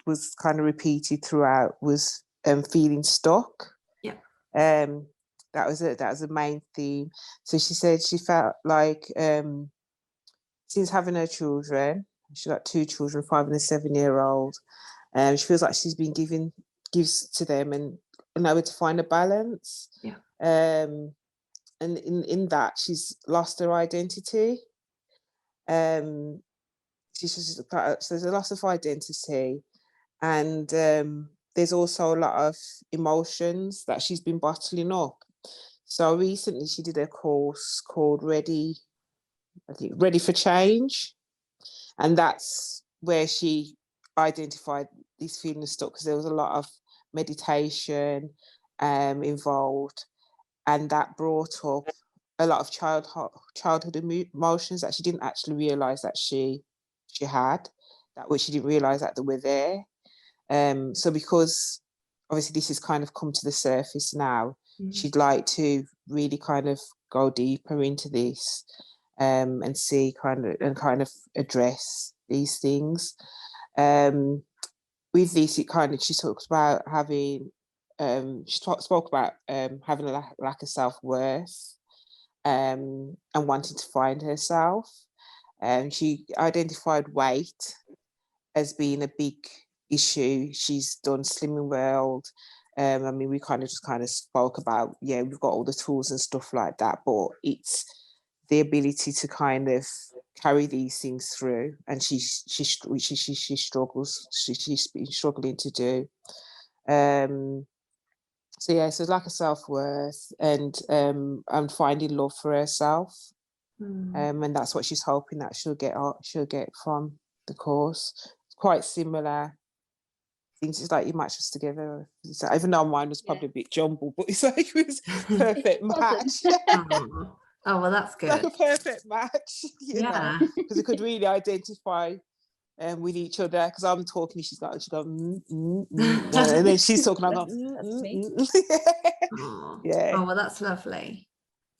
was kind of repeated throughout was feeling stuck. Yeah. That was a main theme. So she said she felt like since having her children, she got 2 children, 5 and a 7-year-old. She feels like she's been gives to them and able to find a balance. Yeah. And in that she's lost her identity. So there's a loss of identity, and there's also a lot of emotions that she's been bottling up. So recently she did a course called Ready for Change, and that's where she identified this feeling of stuck, because there was a lot of meditation involved, and that brought up a lot of childhood emotions that she didn't actually realize that she she had, that which she didn't realise that they were there. So because obviously this has kind of come to the surface now, she'd like to really kind of go deeper into this, and see kind of address these things. With this, it kind of, she talks about having, spoke about having a lack of self-worth, and wanting to find herself. She identified weight as being a big issue. She's done Slimming World. I mean, we kind of spoke about, yeah, we've got all the tools and stuff like that, but it's the ability to kind of carry these things through, and she struggles. She's been struggling to do. So yeah, so it's like a self-worth and finding love for herself. And that's what she's hoping that she'll get from the course. It's quite similar things. It's like you match us together. So even though mine was probably a bit jumbled, but it's like it was perfect match. Oh well, that's good. Like a perfect match, you know, because we could really identify with each other. Because I'm talking, she's going, and then she's talking, I go, yeah. Oh well, that's lovely.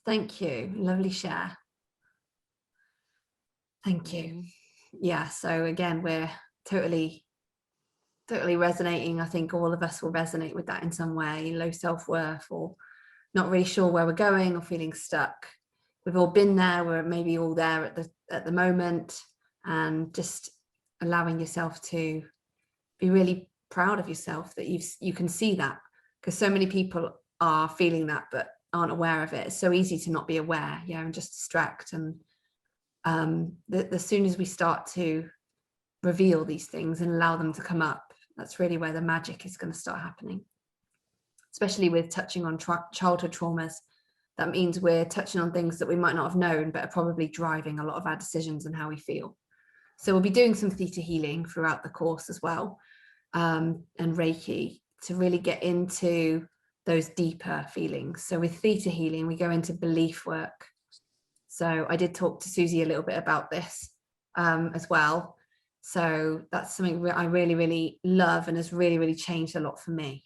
Thank you. Lovely share. Thank you. Yeah. So again, we're totally resonating. I think all of us will resonate with that in some way. Low self-worth, or not really sure where we're going, or feeling stuck. We've all been there. We're maybe all there at the moment, and just allowing yourself to be really proud of yourself that you can see that, because so many people are feeling that but aren't aware of it. It's so easy to not be aware, and just distract. And as soon as we start to reveal these things and allow them to come up, that's really where the magic is going to start happening, especially with touching on childhood traumas. That means we're touching on things that we might not have known, but are probably driving a lot of our decisions and how we feel. So we'll be doing some theta healing throughout the course as well, and Reiki, to really get into those deeper feelings. So with theta healing, we go into belief work. So I did talk to Susie a little bit about this as well. So that's something I really, really love, and has really, really changed a lot for me.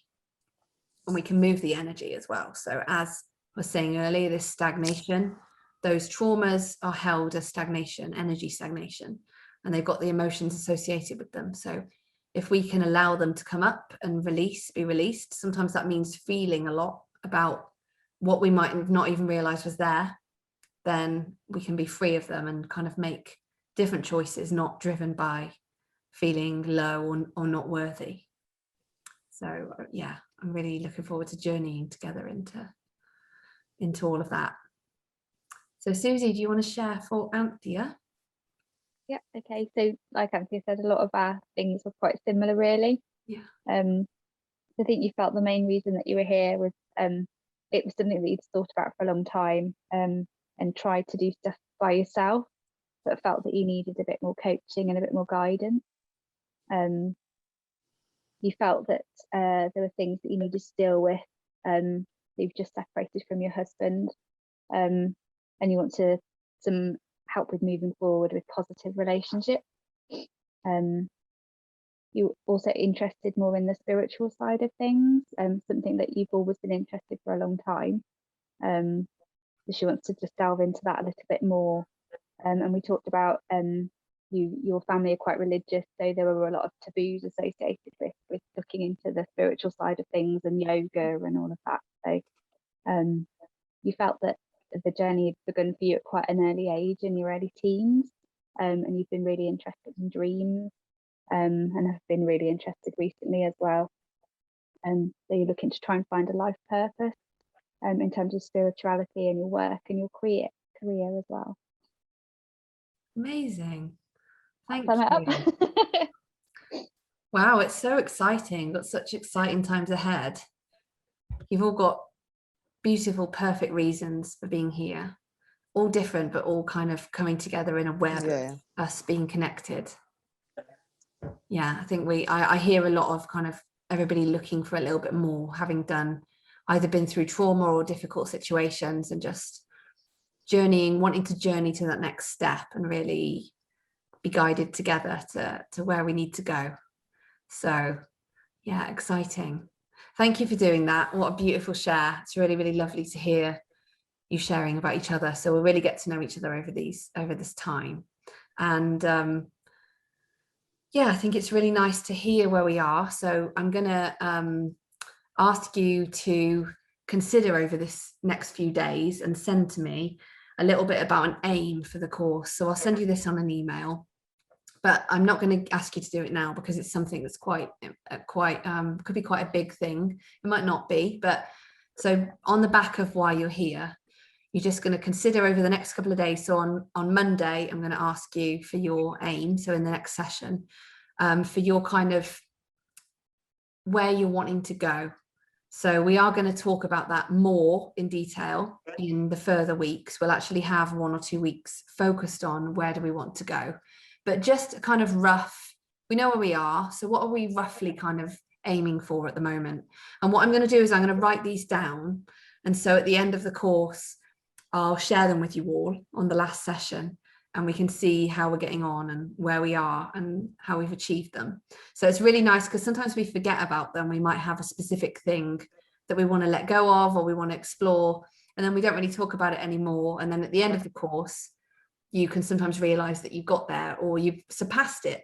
And we can move the energy as well. So as I was saying earlier, this stagnation, those traumas are held as stagnation, energy stagnation, and they've got the emotions associated with them. So if we can allow them to come up and be released, sometimes that means feeling a lot about what we might have not even realized was there, then we can be free of them and kind of make different choices, not driven by feeling low or not worthy. So yeah, I'm really looking forward to journeying together into all of that. So Susie, do you want to share for Anthea? Yeah, okay. So like Anthea said, a lot of our things were quite similar, really. Yeah. I think you felt the main reason that you were here was it was something that you'd thought about for a long time, and tried to do stuff by yourself, but felt that you needed a bit more coaching and a bit more guidance. You felt that there were things that you needed to deal with. You've just separated from your husband, and you want some help with moving forward with positive relationships. You're also interested more in the spiritual side of things, something that you've always been interested for a long time. So she wants to just delve into that a little bit more. And we talked about your family are quite religious, so there were a lot of taboos associated with looking into the spiritual side of things and yoga and all of that. So you felt that the journey had begun for you at quite an early age, in your early teens, and you've been really interested in dreams, and have been really interested recently as well. So you're looking to try and find a life purpose in terms of spirituality and your work and your career as well. Amazing. Thank you. Wow, it's so exciting. Got such exciting times ahead. You've all got beautiful, perfect reasons for being here. All different, but all kind of coming together in a web of us being connected. Yeah, I think I hear a lot of kind of everybody looking for a little bit more, having either been through trauma or difficult situations, and just wanting to journey to that next step and really be guided together to where we need to go. So yeah, exciting. Thank you for doing that. What a beautiful share. It's really, really lovely to hear you sharing about each other. So we'll really get to know each other over this time. And yeah, I think it's really nice to hear where we are. So I'm going to ask you to consider over this next few days and send to me a little bit about an aim for the course. So I'll send you this on an email, but I'm not going to ask you to do it now because it's something that's quite could be quite a big thing. It might not be, but so on the back of why you're here, you're just going to consider over the next couple of days. So on Monday, I'm going to ask you for your aim. So in the next session, for your kind of where you're wanting to go. So we are going to talk about that more in detail in the further weeks. We'll actually have 1 or 2 weeks focused on where do we want to go, but just kind of rough, we know where we are. So what are we roughly kind of aiming for at the moment? And what I'm going to do is I'm going to write these down. And so at the end of the course, I'll share them with you all on the last session, and we can see how we're getting on and where we are and how we've achieved them. So it's really nice because sometimes we forget about them. We might have a specific thing that we want to let go of or we want to explore, and then we don't really talk about it anymore. And then at the end of the course, you can sometimes realize that you've got there, or you've surpassed it,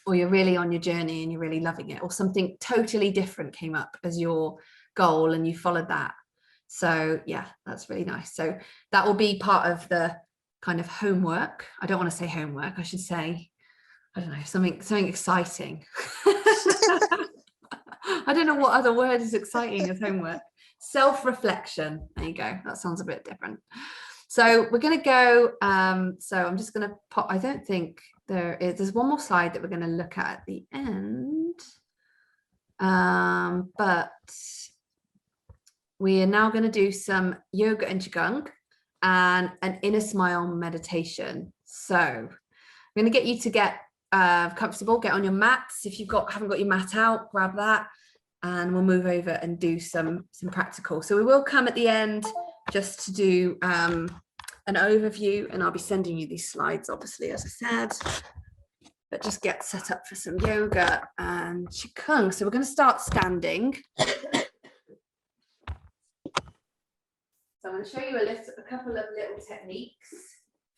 or you're really on your journey and you're really loving it, or something totally different came up as your goal and you followed that. So yeah, that's really nice. So that will be part of the kind of homework. I don't want to say homework, I should say, I don't know, something exciting. I don't know what other word is exciting as homework. Self-reflection. There you go. That sounds a bit different. So we're going to go, so I'm just going to pop, I don't think there's one more slide that we're going to look at the end. But we are now going to do some yoga and qigong and an inner smile meditation. So I'm going to get you to get comfortable, get on your mats. If you've haven't got your mat out, grab that, and we'll move over and do some practical. So we will come at the end just to do an overview, and I'll be sending you these slides, obviously, as I said, but just get set up for some yoga and qigong. So we're going to start standing. So I'm going to show you a couple of little techniques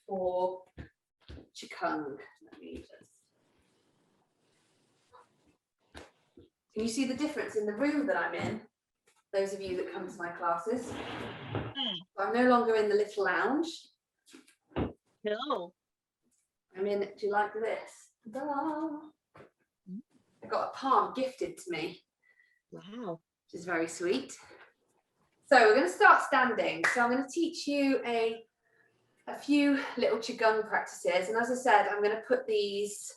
for qigong. Can you see the difference in the room that I'm in? Those of you that come to my classes. I'm no longer in the little lounge. No. I'm in, do you like this? I got a palm gifted to me. Wow. Which is very sweet. So we're going to start standing. So I'm going to teach you a few little qigong practices. And as I said, I'm going to put these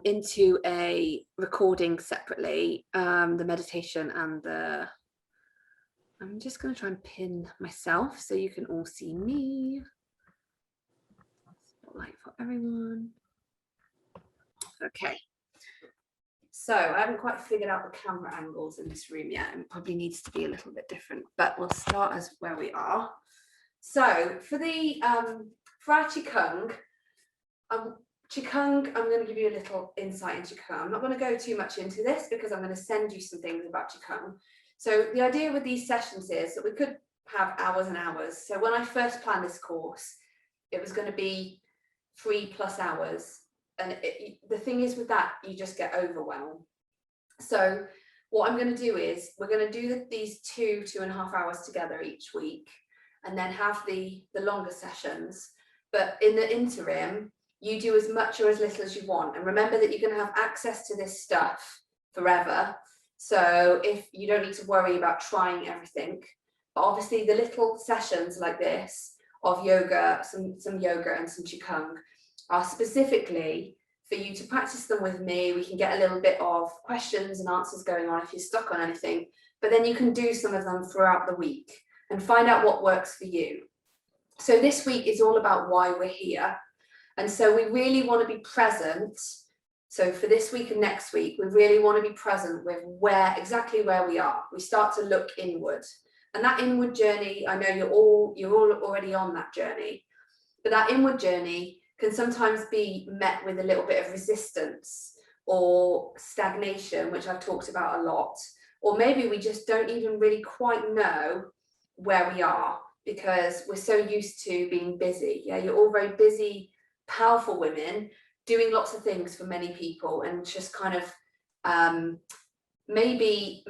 into a recording separately, the meditation and I'm just going to try and pin myself so you can all see me. Spotlight for everyone. Okay. So I haven't quite figured out the camera angles in this room yet, and it probably needs to be a little bit different, but we'll start as where we are. So for our qigong, I'm going to give you a little insight into qigong. I'm not going to go too much into this because I'm going to send you some things about qigong. So the idea with these sessions is that we could have hours and hours. So when I first planned this course, it was going to be 3+ hours. And the thing is with that, you just get overwhelmed. So what I'm going to do is we're going to do these 2.5 hours together each week, and then have the longer sessions. But in the interim, you do as much or as little as you want. And remember that you're going to have access to this stuff forever. So if you don't need to worry about trying everything, but obviously the little sessions like this of yoga, some yoga and some qigong are specifically for you to practice them with me. We can get a little bit of questions and answers going on if you're stuck on anything, but then you can do some of them throughout the week and find out what works for you. So this week is all about why we're here. And so we really want to be present. So for this week and next week, we really want to be present with exactly where we are. We start to look inward. And that inward journey, I know you're all already on that journey, but that inward journey can sometimes be met with a little bit of resistance or stagnation, which I've talked about a lot, or maybe we just don't even really quite know where we are because we're so used to being busy. Yeah, you're all very busy, powerful women doing lots of things for many people, and just kind of maybe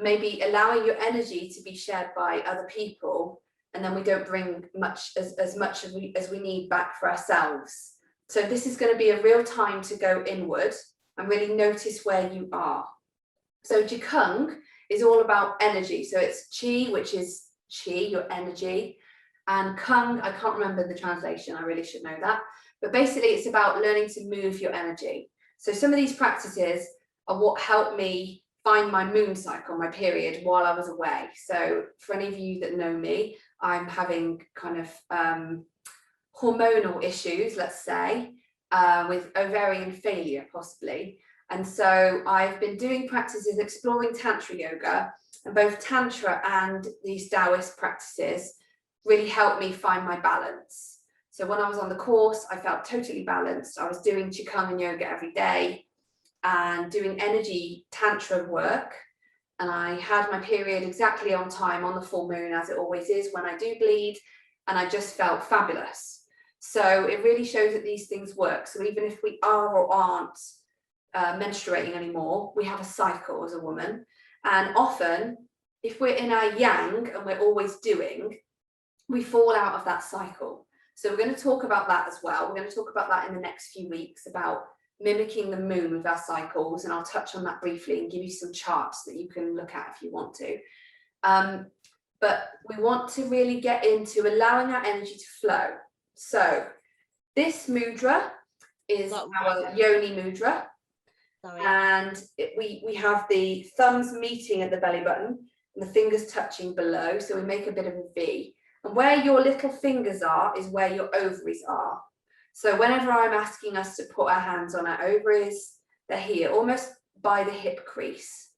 allowing your energy to be shared by other people, and then we don't bring much as much as we need back for ourselves. So this is going to be a real time to go inward and really notice where you are. So Qigong is all about energy. So it's Qi, which is Qi, your energy, and Kung, I can't remember the translation, I really should know that. But basically it's about learning to move your energy. So some of these practices are what helped me find my moon cycle, my period, while I was away. So for any of you that know me, I'm having kind of hormonal issues, let's say, with ovarian failure possibly. And so I've been doing practices exploring Tantra yoga, and both Tantra and these Taoist practices really helped me find my balance. So when I was on the course, I felt totally balanced. I was doing Qigong and yoga every day and doing energy Tantra work. And I had my period exactly on time on the full moon, as it always is when I do bleed. And I just felt fabulous. So it really shows that these things work. So even if we are or aren't menstruating anymore, we have a cycle as a woman. And often, if we're in our yang and we're always doing, we fall out of that cycle. So we're going to talk about that as well. We're going to talk about that in the next few weeks, about mimicking the moon with our cycles. And I'll touch on that briefly and give you some charts that you can look at if you want to. But we want to really get into allowing our energy to flow. So this mudra is our yoni mudra. Sorry. And we have the thumbs meeting at the belly button and the fingers touching below. So we make a bit of a V. And where your little fingers are is where your ovaries are. So whenever I'm asking us to put our hands on our ovaries, they're here, almost by the hip crease.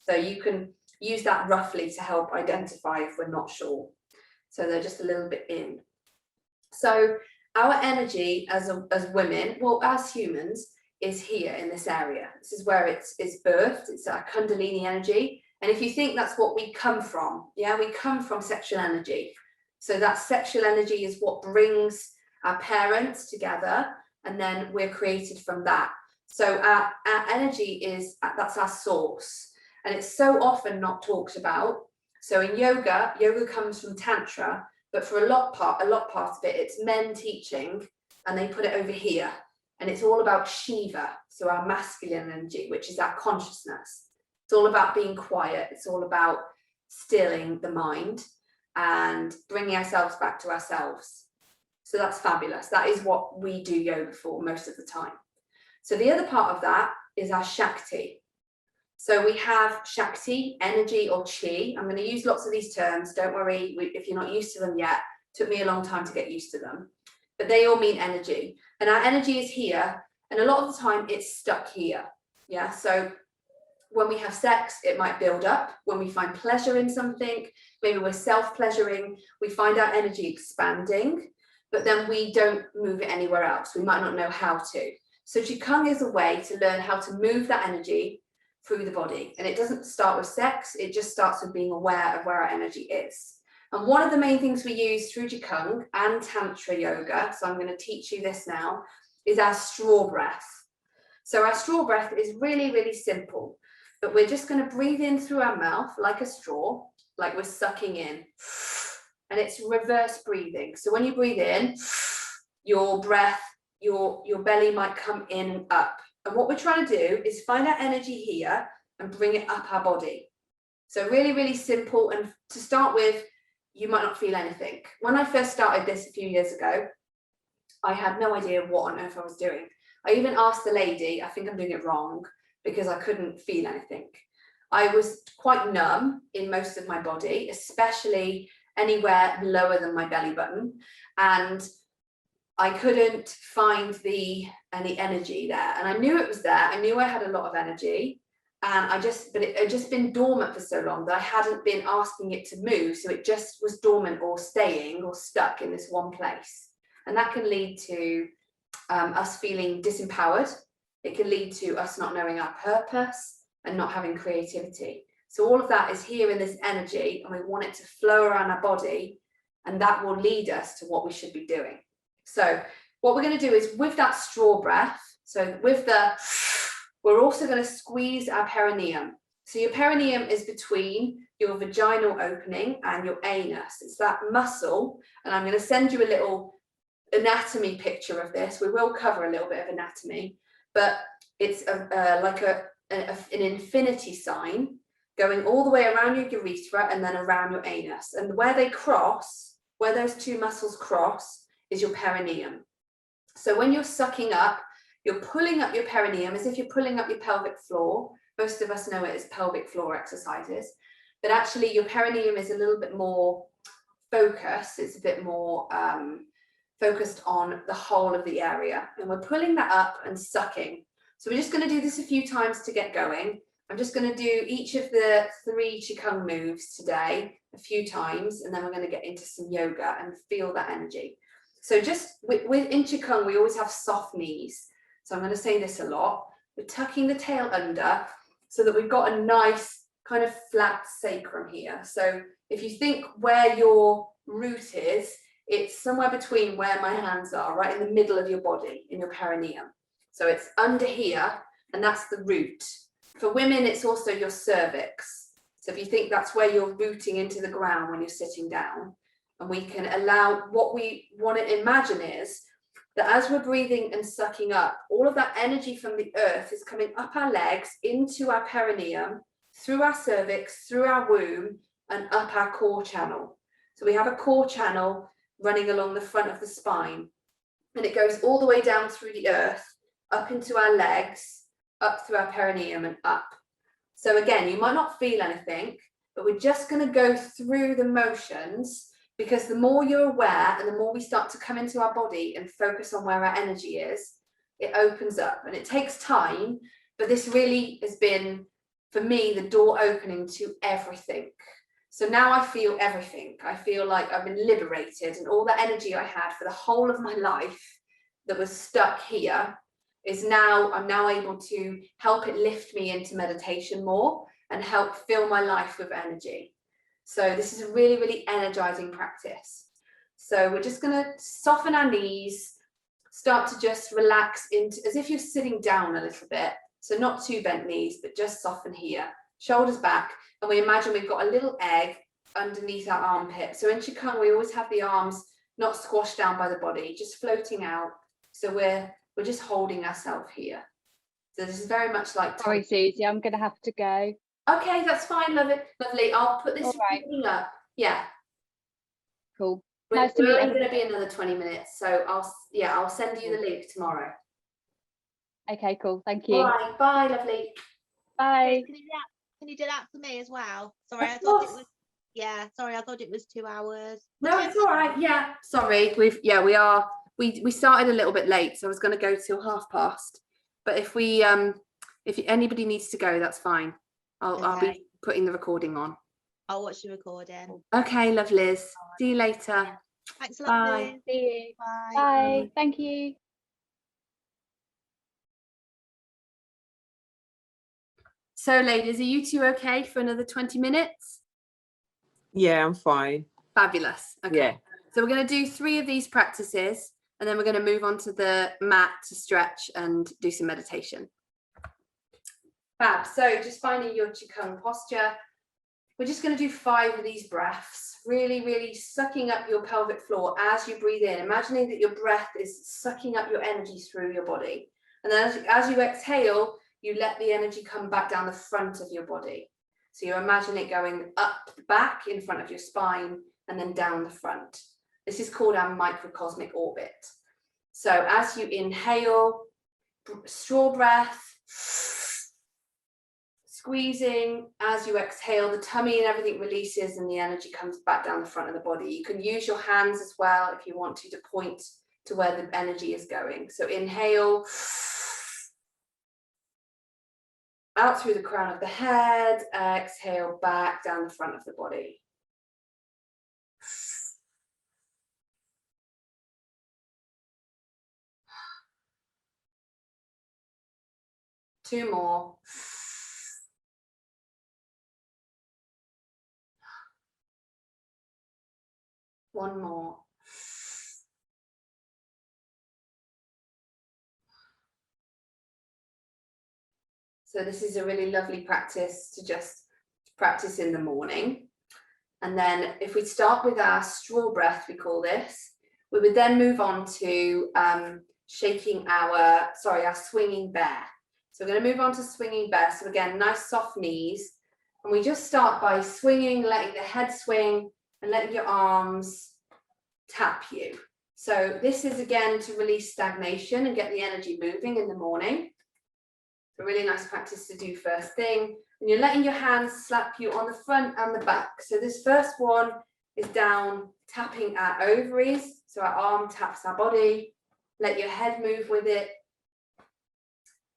So you can use that roughly to help identify if we're not sure. So they're just a little bit in. So our energy as women, well, as humans, is here in this area. This is where it's birthed. It's our Kundalini energy. And if you think that's what we come from, yeah, we come from sexual energy. So that sexual energy is what brings our parents together, and then we're created from that. So our energy that's our source, and it's so often not talked about. So in yoga comes from Tantra, but for a lot part of it, it's men teaching, and they put it over here. And it's all about Shiva, so our masculine energy, which is our consciousness. It's all about being quiet. It's all about stilling the mind and bringing ourselves back to ourselves. So that's fabulous. That is what we do yoga for most of the time. So the other part of that is our Shakti. So we have Shakti, energy, or Chi. I'm going to use lots of these terms. Don't worry if you're not used to them yet. It took me a long time to get used to them. But they all mean energy. And our energy is here. And a lot of the time it's stuck here. Yeah. So when we have sex, it might build up. When we find pleasure in something, maybe we're self-pleasuring, we find our energy expanding, but then we don't move it anywhere else. We might not know how to. So Qigong is a way to learn how to move that energy through the body. And it doesn't start with sex. It just starts with being aware of where our energy is. And one of the main things we use through Qigong and Tantra yoga, so I'm going to teach you this now, is our straw breath. So our straw breath is really, really simple, but we're just going to breathe in through our mouth like a straw, like we're sucking in. And it's reverse breathing. So when you breathe in, your breath, your belly might come in and up. And what we're trying to do is find our energy here and bring it up our body. So really, really simple. And to start with, you might not feel anything. When I first started this a few years ago, I had no idea what on earth I was doing. I even asked the lady, I think I'm doing it wrong, because I couldn't feel anything. I was quite numb in most of my body, especially anywhere lower than my belly button. And I couldn't find any energy there. And I knew it was there. I knew I had a lot of energy. And but it had just been dormant for so long that I hadn't been asking it to move. So it just was dormant or staying or stuck in this one place. And that can lead to us feeling disempowered. It can lead to us not knowing our purpose and not having creativity. So all of that is here in this energy, and we want it to flow around our body, and that will lead us to what we should be doing. So what we're going to do is, with that straw breath, so with the, we're also going to squeeze our perineum. So your perineum is between your vaginal opening and your anus. It's that muscle, and I'm going to send you a little anatomy picture of this. We will cover a little bit of anatomy, but it's like an infinity sign going all the way around your urethra and then around your anus. And where they cross, where those two muscles cross, is your perineum. So when you're sucking up, you're pulling up your perineum as if you're pulling up your pelvic floor. Most of us know it as pelvic floor exercises, but actually your perineum is a little bit more focused. It's a bit more focused on the whole of the area, and we're pulling that up and sucking. So we're just going to do this a few times to get going. I'm just going to do each of the 3 Qigong moves today a few times, and then we're going to get into some yoga and feel that energy. So just in Qigong, we always have soft knees. So I'm going to say this a lot. We're tucking the tail under so that we've got a nice kind of flat sacrum here. So if you think where your root is, it's somewhere between where my hands are, right in the middle of your body, in your perineum. So it's under here, and that's the root. For women, it's also your cervix. So if you think that's where you're rooting into the ground when you're sitting down, and we can allow, what we want to imagine is that as we're breathing and sucking up, all of that energy from the earth is coming up our legs, into our perineum, through our cervix, through our womb, and up our core channel. So we have a core channel running along the front of the spine, and it goes all the way down through the earth, up into our legs, up through our perineum and up. So again, you might not feel anything, but we're just going to go through the motions, because the more you're aware and the more we start to come into our body and focus on where our energy is, it opens up. And it takes time, but this really has been, for me, the door opening to everything. So now I feel everything. I feel like I've been liberated, and all the energy I had for the whole of my life that was stuck here is now, I'm now able to help it lift me into meditation more and help fill my life with energy. So this is a really, really energizing practice. So we're just going to soften our knees, start to just relax into, as if you're sitting down a little bit. So not too bent knees, but just soften here, shoulders back. And we imagine we've got a little egg underneath our armpit. So in Qigong, we always have the arms not squashed down by the body, just floating out. So we're just holding ourselves here. So this is very much like... Sorry, Susie, I'm going to have to go. Okay, that's fine, love it. Lovely. I'll put this recording up. Yeah. Cool. Nice to meet you. It's only going to be another 20 minutes. So I'll send you the link tomorrow. Okay, cool. Thank you. All right. Bye, lovely. Bye. Can you do that for me as well? Sorry, I thought it was, sorry, I thought it was 2 hours. No, it's all right. Yeah, sorry. We started a little bit late, so I was going to go till 1:30. But if anybody needs to go, that's fine. I'll be putting the recording on. I'll watch the recording. Okay, love Liz. See you later. Thanks a lot, Bye. Liz. See you. Bye. Bye. Thank you. So, ladies, are you two okay for another 20 minutes? Yeah, I'm fine. Fabulous. Okay. Yeah. So we're going to do 3 of these practices, and then we're going to move on to the mat to stretch and do some meditation. Fab. So just finding your Qigong posture. We're just going to do 5 of these breaths, really, really sucking up your pelvic floor as you breathe in, imagining that your breath is sucking up your energy through your body. And then as you exhale, you let the energy come back down the front of your body. So you imagine it going up the back in front of your spine and then down the front. This is called our microcosmic orbit. So as you inhale, straw breath, squeezing. As you exhale, the tummy and everything releases and the energy comes back down the front of the body. You can use your hands as well if you want to point to where the energy is going. So inhale, out through the crown of the head, exhale back down the front of the body. 2 more. One more. So this is a really lovely practice to just practice in the morning. And then if we start with our straw breath, we call this, we would then move on to shaking our swinging bear. So we're going to move on to swinging bear. So again, nice soft knees. And we just start by swinging, letting the head swing and letting your arms tap you. So this is again to release stagnation and get the energy moving in the morning. A really nice practice to do first thing. And you're letting your hands slap you on the front and the back. So this first one is down, tapping our ovaries. So our arm taps our body. Let your head move with it.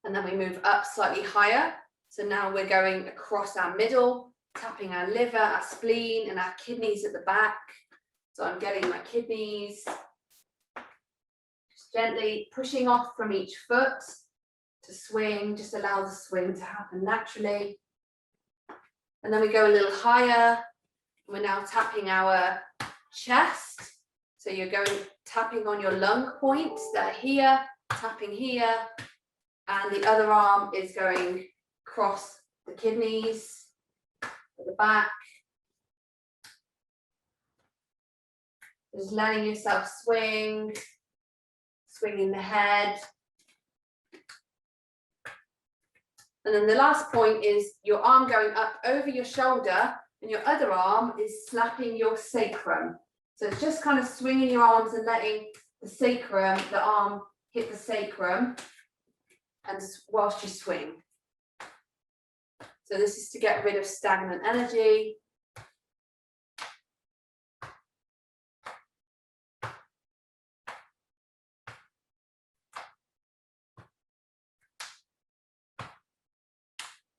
And then we move up slightly higher. So now we're going across our middle, tapping our liver, our spleen, and our kidneys at the back. So I'm getting my kidneys. Just gently pushing off from each foot to swing. Just allow the swing to happen naturally. And then we go a little higher. We're now tapping our chest. So you're going tapping on your lung points that are here, tapping here. And the other arm is going across the kidneys at the back. Just letting yourself swing, swinging the head. And then the last point is your arm going up over your shoulder and your other arm is slapping your sacrum. So it's just kind of swinging your arms and letting the sacrum, the arm hit the sacrum and whilst you swing. So this is to get rid of stagnant energy.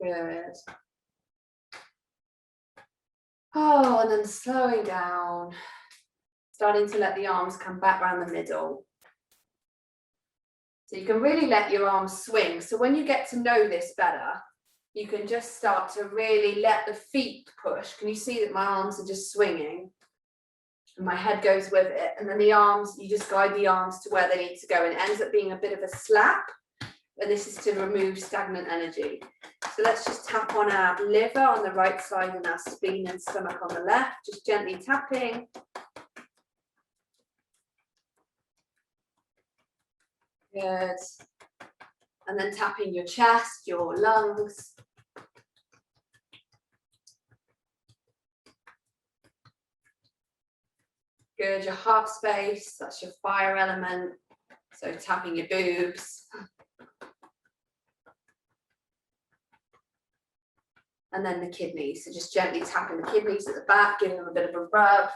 Good. Oh, and then slowing down, starting to let the arms come back around the middle. So you can really let your arms swing. So when you get to know this better, you can just start to really let the feet push. Can you see that my arms are just swinging? And my head goes with it. And then the arms, you just guide the arms to where they need to go. And it ends up being a bit of a slap. And this is to remove stagnant energy. So let's just tap on our liver on the right side and our spleen and stomach on the left, just gently tapping. Good. And then tapping your chest, your lungs. Good, your heart space, that's your fire element. So tapping your boobs. And then the kidneys, so just gently tapping the kidneys at the back, giving them a bit of a rub.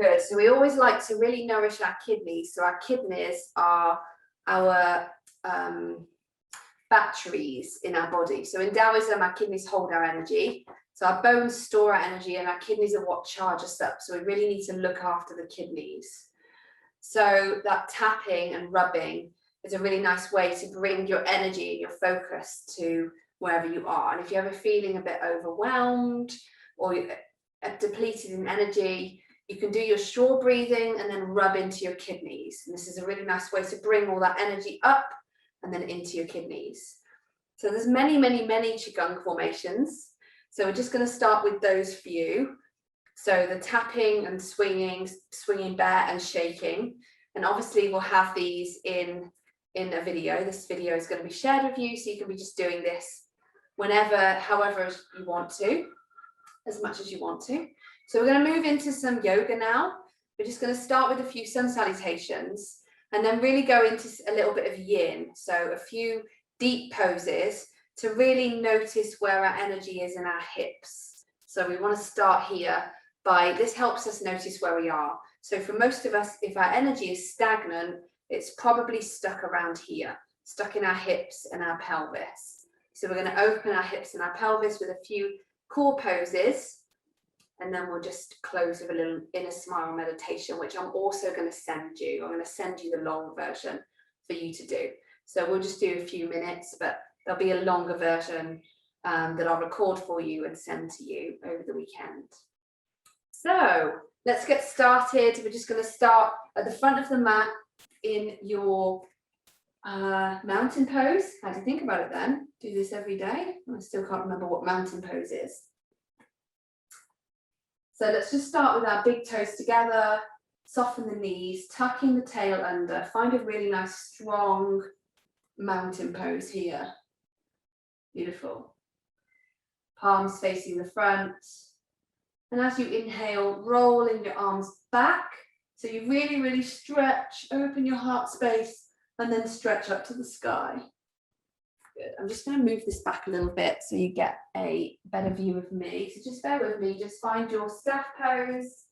Good, so we always like to really nourish our kidneys. So our kidneys are our batteries in our body. So in Taoism, our kidneys hold our energy. So our bones store our energy and our kidneys are what charge us up. So we really need to look after the kidneys. So that tapping and rubbing is a really nice way to bring your energy and your focus to wherever you are. And if you're ever feeling a bit overwhelmed or depleted in energy, you can do your straw breathing and then rub into your kidneys. And this is a really nice way to bring all that energy up and then into your kidneys. So there's many, many, many Qigong formations. So we're just going to start with those few. So the tapping and swinging, swinging bear and shaking. And obviously we'll have these in a video. This video is going to be shared with you, so you can be just doing this whenever, however you want to, as much as you want to. So we're going to move into some yoga now. We're just going to start with a few sun salutations and then really go into a little bit of yin. So a few deep poses to really notice where our energy is in our hips. So we want to start here by, this helps us notice where we are. So for most of us, if our energy is stagnant, it's probably stuck around here, stuck in our hips and our pelvis. So we're going to open our hips and our pelvis with a few core poses. and then we'll just close with a little inner smile meditation, which I'm also going to send you. I'm going to send you the long version for you to do. So we'll just do a few minutes, but there'll be a longer version that I'll record for you and send to you over the weekend. So let's get started. We're just going to start at the front of the mat in your mountain pose. How do you think about it then? Do this every day? I still can't remember what mountain pose is. So let's just start with our big toes together, soften the knees, tucking the tail under, find a really nice strong mountain pose here. Beautiful. Palms facing the front. And as you inhale, rolling your arms back. So you really, really stretch, open your heart space, and then stretch up to the sky. Good. I'm just going to move this back a little bit so you get a better view of me. So just bear with me. Just find your staff pose.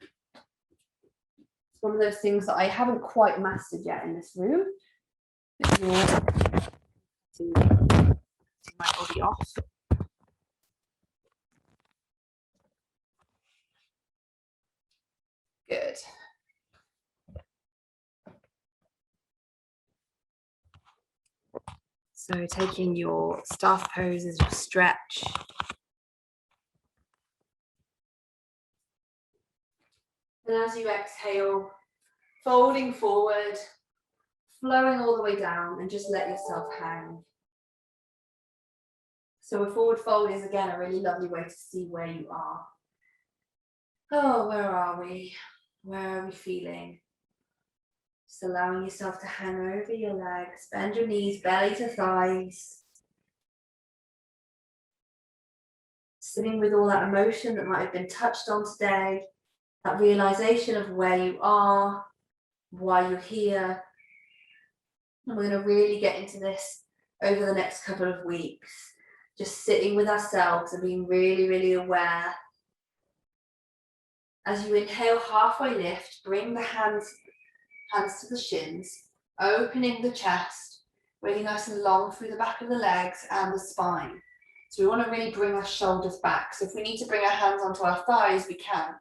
It's one of those things that I haven't quite mastered yet in this room. Take my body off. Good. So taking your staff pose as you stretch. And as you exhale, folding forward, flowing all the way down, and just let yourself hang. So a forward fold is again a really lovely way to see where you are. Oh, where are we? Where are we feeling? Just allowing yourself to hang over your legs, bend your knees, belly to thighs. Sitting with all that emotion that might have been touched on today, that realization of where you are, why you're here. And we're going to really get into this over the next couple of weeks. Just sitting with ourselves and being really, really aware. As you inhale, halfway lift, bring the hands to the shins, opening the chest, really nice and long through the back of the legs and the spine. So we want to really bring our shoulders back. So if we need to bring our hands onto our thighs, we can.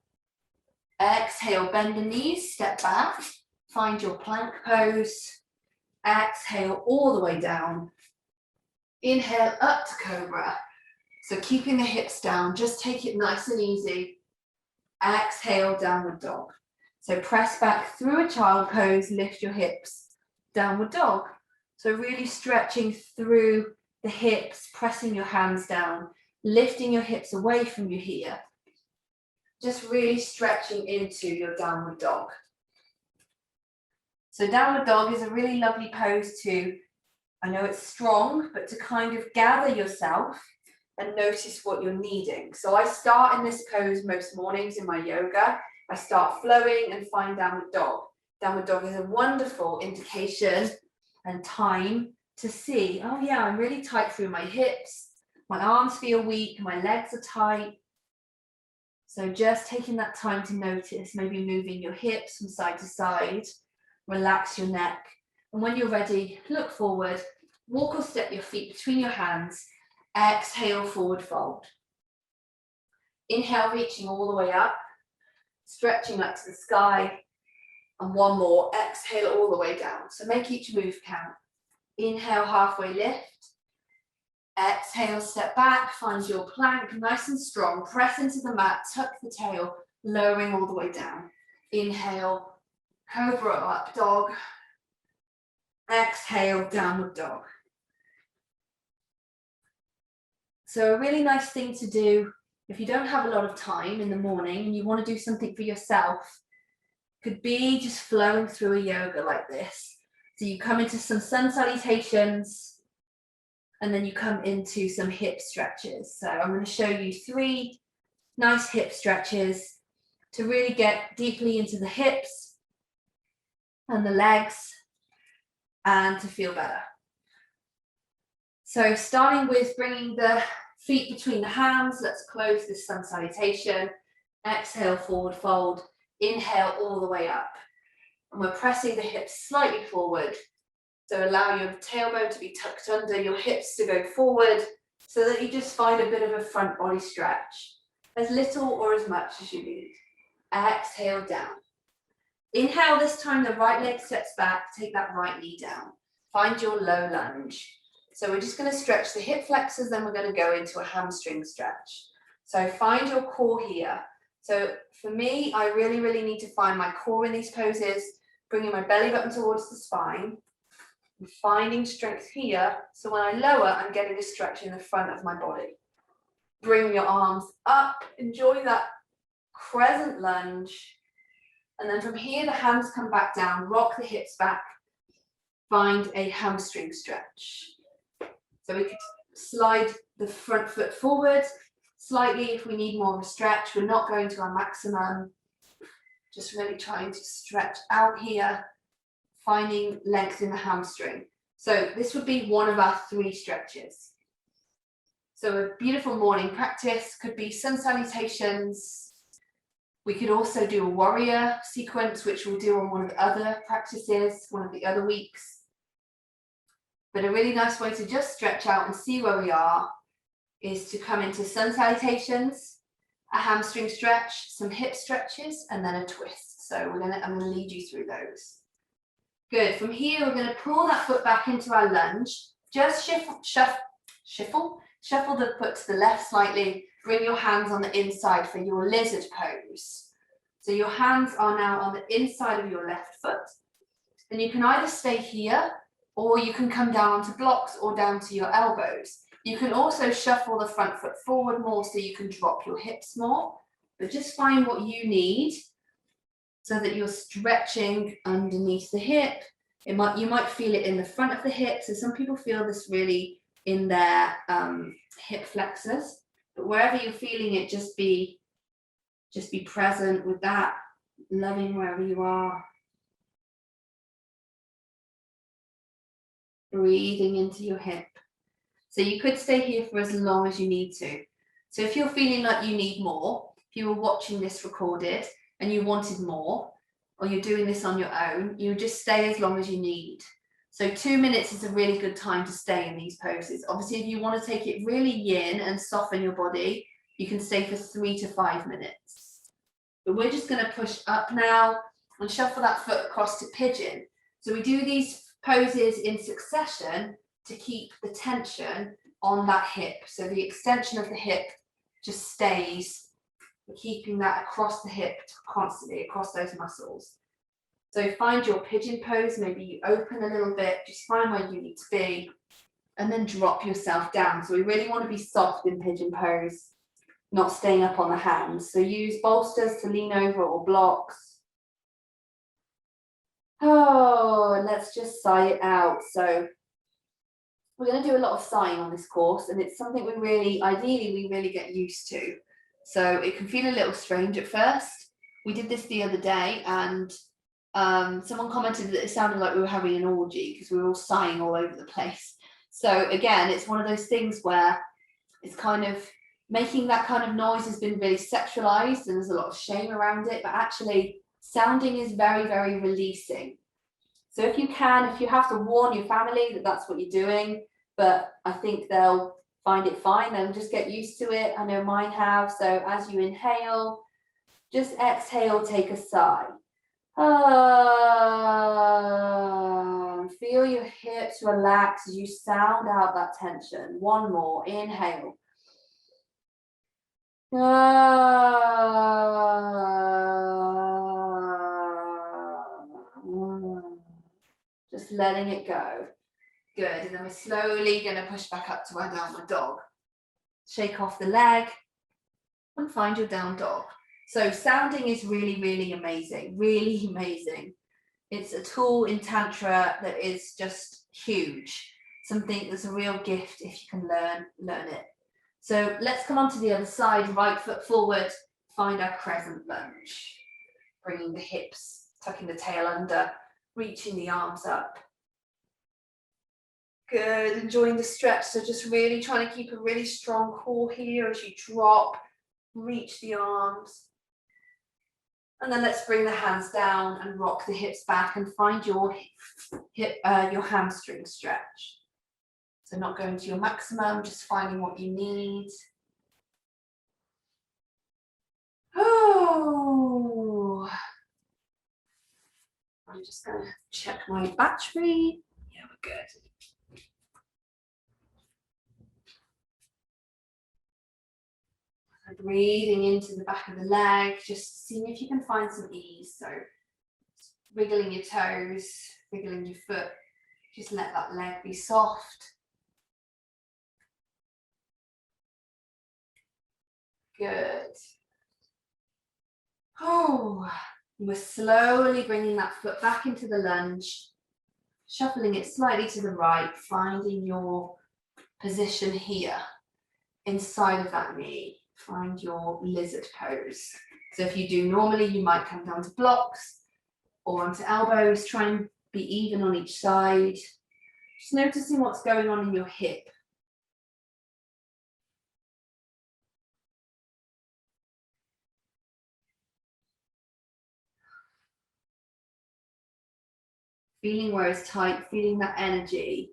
Exhale, bend the knees, step back, find your plank pose. Exhale all the way down. Inhale up to cobra. So keeping the hips down, just take it nice and easy. Exhale, downward dog. So press back through a child pose, lift your hips, downward dog. So really stretching through the hips, pressing your hands down, lifting your hips away from you here. Just really stretching into your downward dog. So downward dog is a really lovely pose to, I know it's strong, but to kind of gather yourself and notice what you're needing. So I start in this pose most mornings in my yoga. I start flowing and find downward dog. Downward dog is a wonderful indication and time to see, oh yeah, I'm really tight through my hips. My arms feel weak, my legs are tight. So just taking that time to notice, maybe moving your hips from side to side, relax your neck. And when you're ready, look forward, walk or step your feet between your hands, exhale, forward fold. Inhale, reaching all the way up, stretching up to the sky, and one more, exhale all the way down. So make each move count. Inhale, halfway lift. Exhale, step back, find your plank, nice and strong. Press into the mat, tuck the tail, lowering all the way down. Inhale, cobra up dog. Exhale, downward dog. So a really nice thing to do if you don't have a lot of time in the morning and you want to do something for yourself, could be just flowing through a yoga like this. So you come into some sun salutations, and then you come into some hip stretches. So I'm going to show you 3 nice hip stretches to really get deeply into the hips and the legs and to feel better. So starting with bringing the feet between the hands, let's close this sun salutation. Exhale, forward fold. Inhale all the way up. And we're pressing the hips slightly forward. So allow your tailbone to be tucked under, your hips to go forward, so that you just find a bit of a front body stretch, as little or as much as you need. Exhale down. Inhale, this time the right leg steps back, take that right knee down. Find your low lunge. So we're just going to stretch the hip flexors, then we're going to go into a hamstring stretch. So find your core here. So for me, I really, really need to find my core in these poses, bringing my belly button towards the spine, and finding strength here. So when I lower, I'm getting a stretch in the front of my body. Bring your arms up, enjoy that crescent lunge. And then from here, the hands come back down, rock the hips back, find a hamstring stretch. So we could slide the front foot forward slightly if we need more of a stretch. We're not going to our maximum, just really trying to stretch out here, finding length in the hamstring. So this would be one of our 3 stretches. So a beautiful morning practice could be sun salutations. We could also do a warrior sequence, which we'll do on one of the other practices, one of the other weeks. But a really nice way to just stretch out and see where we are is to come into sun salutations, a hamstring stretch, some hip stretches, and then a twist. So I'm gonna lead you through those. Good. From here, we're gonna pull that foot back into our lunge. Just shuffle the foot to the left slightly. Bring your hands on the inside for your lizard pose. So your hands are now on the inside of your left foot. And you can either stay here, or you can come down onto blocks or down to your elbows. You can also shuffle the front foot forward more so you can drop your hips more, but just find what you need so that you're stretching underneath the hip. You might feel it in the front of the hip. So some people feel this really in their hip flexors, but wherever you're feeling it, just be present with that, loving wherever you are. Breathing into your hip. So you could stay here for as long as you need to. So if you're feeling like you need more, if you were watching this recorded and you wanted more, or you're doing this on your own, you just stay as long as you need. So 2 minutes is a really good time to stay in these poses. Obviously, if you want to take it really yin and soften your body, you can stay for 3 to 5 minutes. But we're just going to push up now and shuffle that foot across to pigeon. So we do these poses in succession to keep the tension on that hip. So the extension of the hip just stays, keeping that across the hip constantly, across those muscles. So find your pigeon pose, maybe you open a little bit, just find where you need to be, and then drop yourself down. So we really want to be soft in pigeon pose, not staying up on the hands. So use bolsters to lean over or blocks. Oh, and let's just sigh it out. So we're going to do a lot of sighing on this course, and it's something ideally we really get used to. So it can feel a little strange at first. We did this the other day, and someone commented that it sounded like we were having an orgy because we were all sighing all over the place. So again, it's one of those things where it's kind of making that kind of noise has been really sexualized, and there's a lot of shame around it, but actually sounding is very, very releasing. So if you have to warn your family that that's what you're doing, but I think they'll find it fine. They'll just get used to it. I know mine have. So as you inhale, just exhale, take a sigh. Feel your hips relax as you sound out that tension. One more, inhale. Just letting it go. Good, and then we're slowly going to push back up to our downward dog. Shake off the leg and find your down dog. So sounding is really, really amazing, really amazing. It's a tool in Tantra that is just huge. Something that's a real gift if you can learn it. So let's come on to the other side, right foot forward, find our crescent lunge. Bringing the hips, tucking the tail under, reaching the arms up. Good, enjoying the stretch. So just really trying to keep a really strong core here as you drop, reach the arms. And then let's bring the hands down and rock the hips back and find your your hamstring stretch. So not going to your maximum, just finding what you need. Oh, I'm just going to check my battery. Yeah, we're good. So breathing into the back of the leg, just seeing if you can find some ease. So wiggling your toes, wiggling your foot. Just let that leg be soft. Good. Oh, we're slowly bringing that foot back into the lunge, shuffling it slightly to the right, finding your position here inside of that knee. Find your lizard pose. So if you do normally, you might come down to blocks or onto elbows. Try and be even on each side. Just noticing what's going on in your hip. Feeling where it's tight, feeling that energy.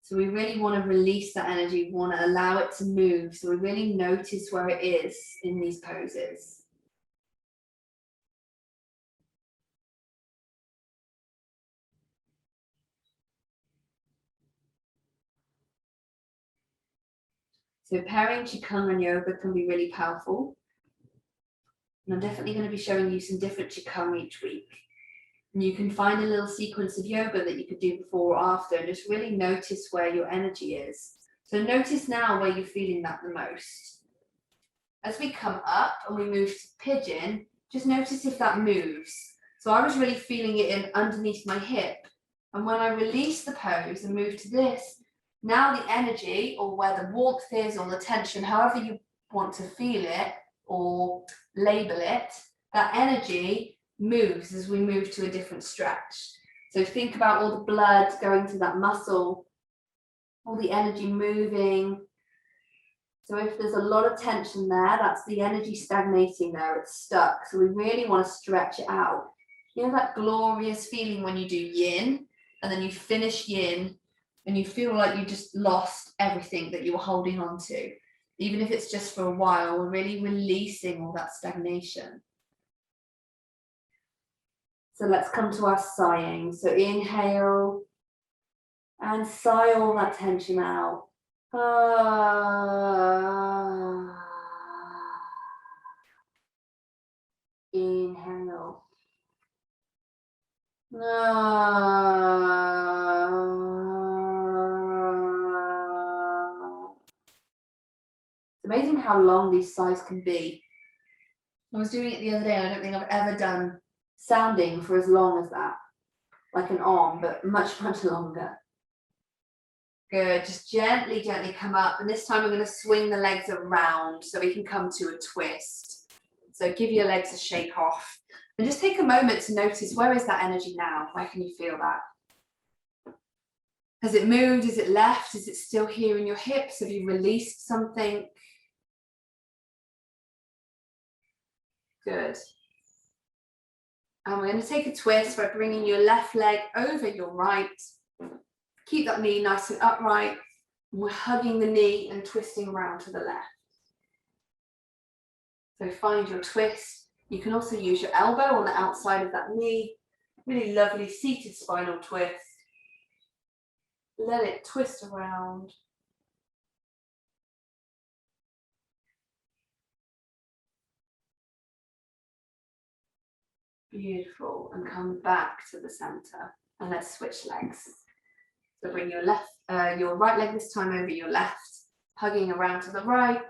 So we really want to release that energy, we want to allow it to move. So we really notice where it is in these poses. So pairing Qigong and yoga can be really powerful. And I'm definitely going to be showing you some different Qigong each week. And you can find a little sequence of yoga that you could do before or after and just really notice where your energy is. So notice now where you're feeling that the most. As we come up and we move to pigeon, just notice if that moves. So I was really feeling it in underneath my hip. And when I release the pose and move to this, now the energy or where the warmth is or the tension, however you want to feel it or label it, that energy moves as we move to a different stretch. So think about all the blood going to that muscle, all the energy moving. So if there's a lot of tension there, that's the energy stagnating there, it's stuck. So we really want to stretch it out. You know that glorious feeling when you do yin and then you finish yin and you feel like you just lost everything that you were holding on to. Even if it's just for a while, we're really releasing all that stagnation. So let's come to our sighing. So inhale and sigh all that tension out. Inhale. It's amazing how long these sighs can be. I was doing it the other day and I don't think I've ever done sounding for as long as that. Like an om, but much, much longer. Good, just gently, gently come up. And this time we're going to swing the legs around so we can come to a twist. So give your legs a shake off. And just take a moment to notice, where is that energy now? Where can you feel that? Has it moved? Is it left? Is it still here in your hips? Have you released something? Good. And we're going to take a twist by bringing your left leg over your right. Keep that knee nice and upright. And we're hugging the knee and twisting around to the left. So find your twist. You can also use your elbow on the outside of that knee. Really lovely seated spinal twist. Let it twist around. Beautiful. And come back to the center. And let's switch legs. So bring your your right leg this time over your left, hugging around to the right.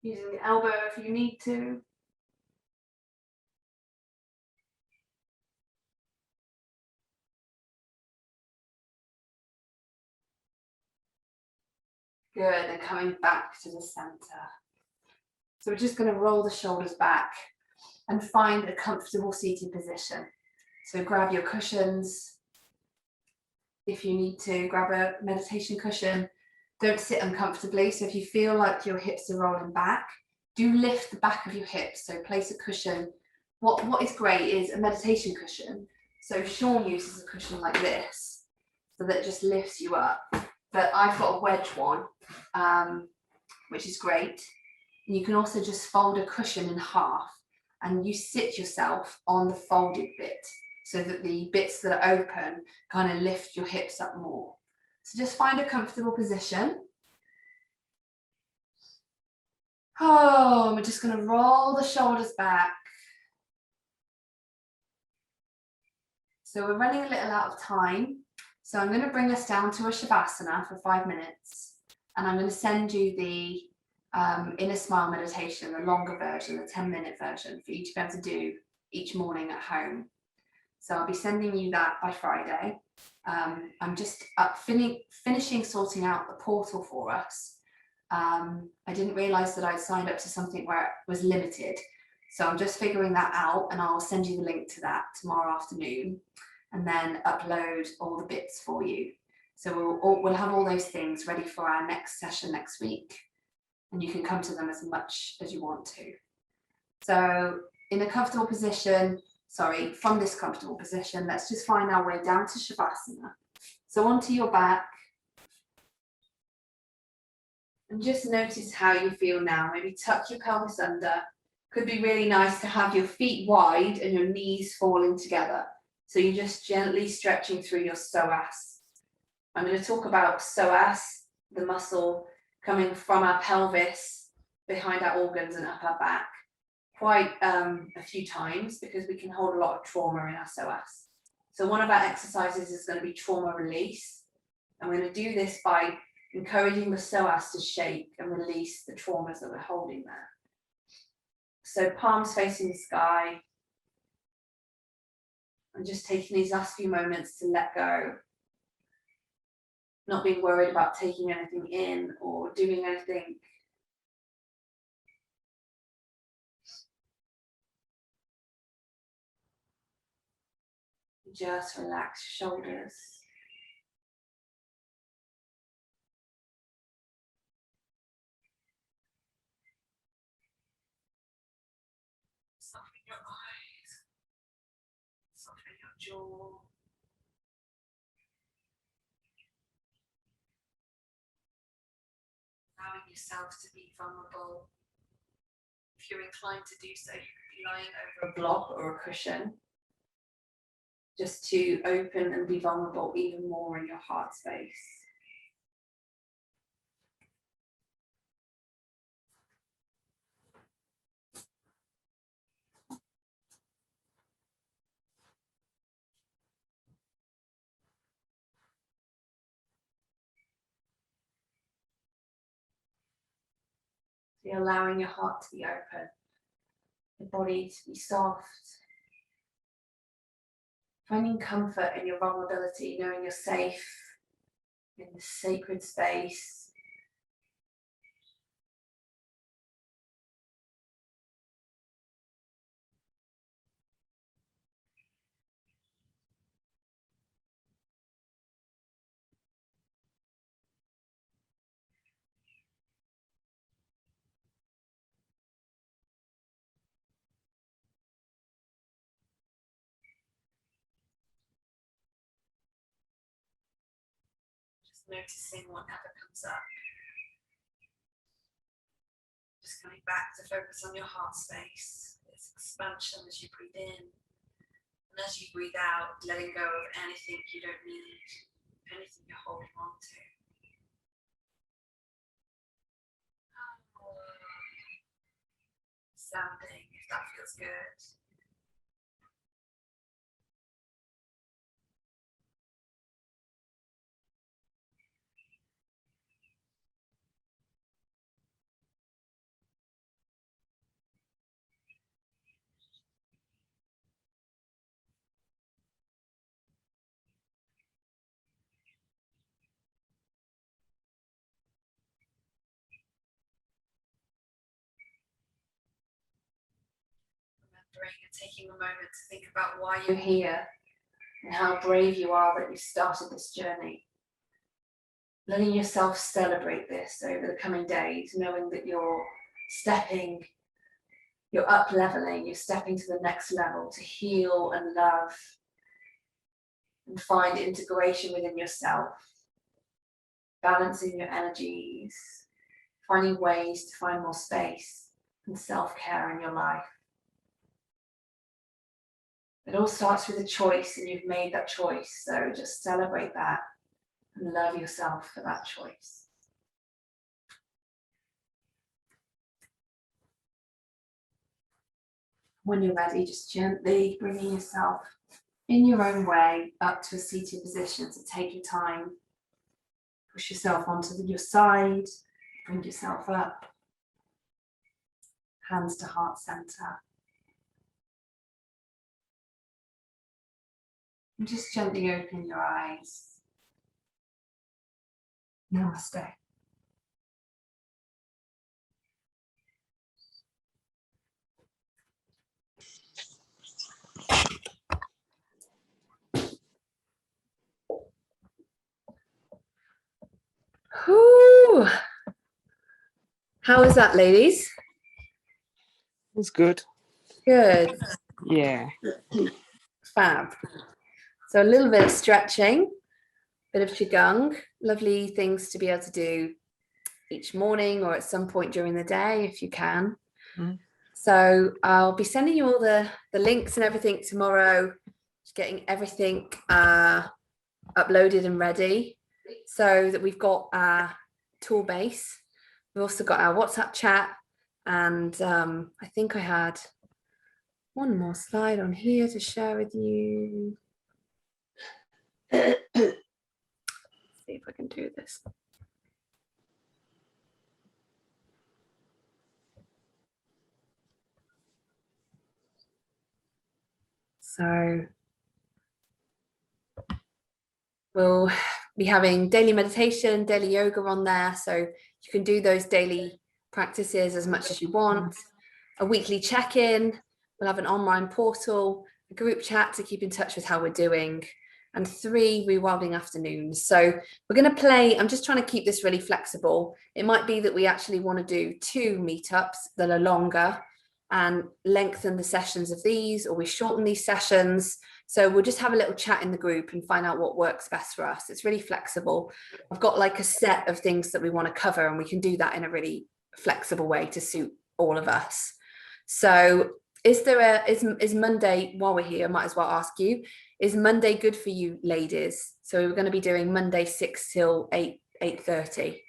Using the elbow if you need to. Good, and coming back to the center. So we're just going to roll the shoulders back and find a comfortable seated position. So grab your cushions. If you need to, grab a meditation cushion. Don't sit uncomfortably. So if you feel like your hips are rolling back, do lift the back of your hips. So place a cushion. What is great is a meditation cushion. So Sean uses a cushion like this, so that it just lifts you up. But I've got a wedge one, which is great. And you can also just fold a cushion in half, and you sit yourself on the folded bit, so that the bits that are open kind of lift your hips up more. So just find a comfortable position. Oh, we're just going to roll the shoulders back. So we're running a little out of time. So I'm going to bring us down to a Shavasana for 5 minutes. And I'm going to send you the Inner Smile meditation, the longer version, the 10-minute version for you to be able to do each morning at home. So I'll be sending you that by Friday. I'm just finishing sorting out the portal for us. I didn't realise that I'd signed up to something where it was limited. So I'm just figuring that out, and I'll send you the link to that tomorrow afternoon, and then upload all the bits for you. So we'll have all those things ready for our next session next week, and you can come to them as much as you want to. So in a comfortable position, from this comfortable position, let's just find our way down to Shavasana. So onto your back. And just notice how you feel now. Maybe tuck your pelvis under. Could be really nice to have your feet wide and your knees falling together. So you're just gently stretching through your psoas. I'm going to talk about psoas, the muscle coming from our pelvis, behind our organs and up our back, quite a few times, because we can hold a lot of trauma in our psoas. So one of our exercises is going to be trauma release. And we're going to do this by encouraging the psoas to shake and release the traumas that we're holding there. So palms facing the sky, and just taking these last few moments to let go, not being worried about taking anything in or doing anything. Just relax your shoulders. Soften your eyes, soften your jaw. Allowing yourself to be vulnerable. If you're inclined to do so, you could be lying over a block or a cushion, just to open and be vulnerable even more in your heart space. So you're allowing your heart to be open, your body to be soft, finding comfort in your vulnerability, knowing you're safe in this sacred space. Noticing whatever comes up. Just coming back to focus on your heart space, this expansion as you breathe in, and as you breathe out, letting go of anything you don't need, anything you're holding on to. Sounding, if that feels good. Remembering and taking a moment to think about why you're here and how brave you are that you started this journey. letting yourself celebrate this over the coming days, knowing that you're up leveling, you're stepping to the next level to heal and love and find integration within yourself, balancing your energies, finding ways to find more space and self-care in your life. It all starts with a choice, and you've made that choice, so just celebrate that and love yourself for that choice. When you're ready, just gently bringing yourself in your own way up to a seated position. So take your time, push yourself onto your side, bring yourself up, hands to heart center. And just gently open your eyes. Namaste. Whew. How was that, ladies? It was good. Good. Yeah. Fab. So a little bit of stretching, bit of qigong, lovely things to be able to do each morning or at some point during the day if you can. So I'll be sending you all the links and everything tomorrow, just getting everything uploaded and ready so that we've got our tool base. We've also got our WhatsApp chat, and I think I had one more slide on here to share with you. Let's see if I can do this. So we'll be having daily meditation, daily yoga on there, so you can do those daily practices as much as you want. A weekly check-in, we'll have an online portal, a group chat to keep in touch with how we're doing, and 3 rewilding afternoons. So we're going to play, I'm just trying to keep this really flexible. It might be that we actually want to do 2 meetups that are longer and lengthen the sessions of these, or we shorten these sessions. So we'll just have a little chat in the group and find out what works best for us. It's really flexible. I've got like a set of things that we want to cover, and we can do that in a really flexible way to suit all of us. So is Monday, while we're here, I might as well ask you, is Monday good for you ladies? So we're going to be doing Monday 6 till 8:30.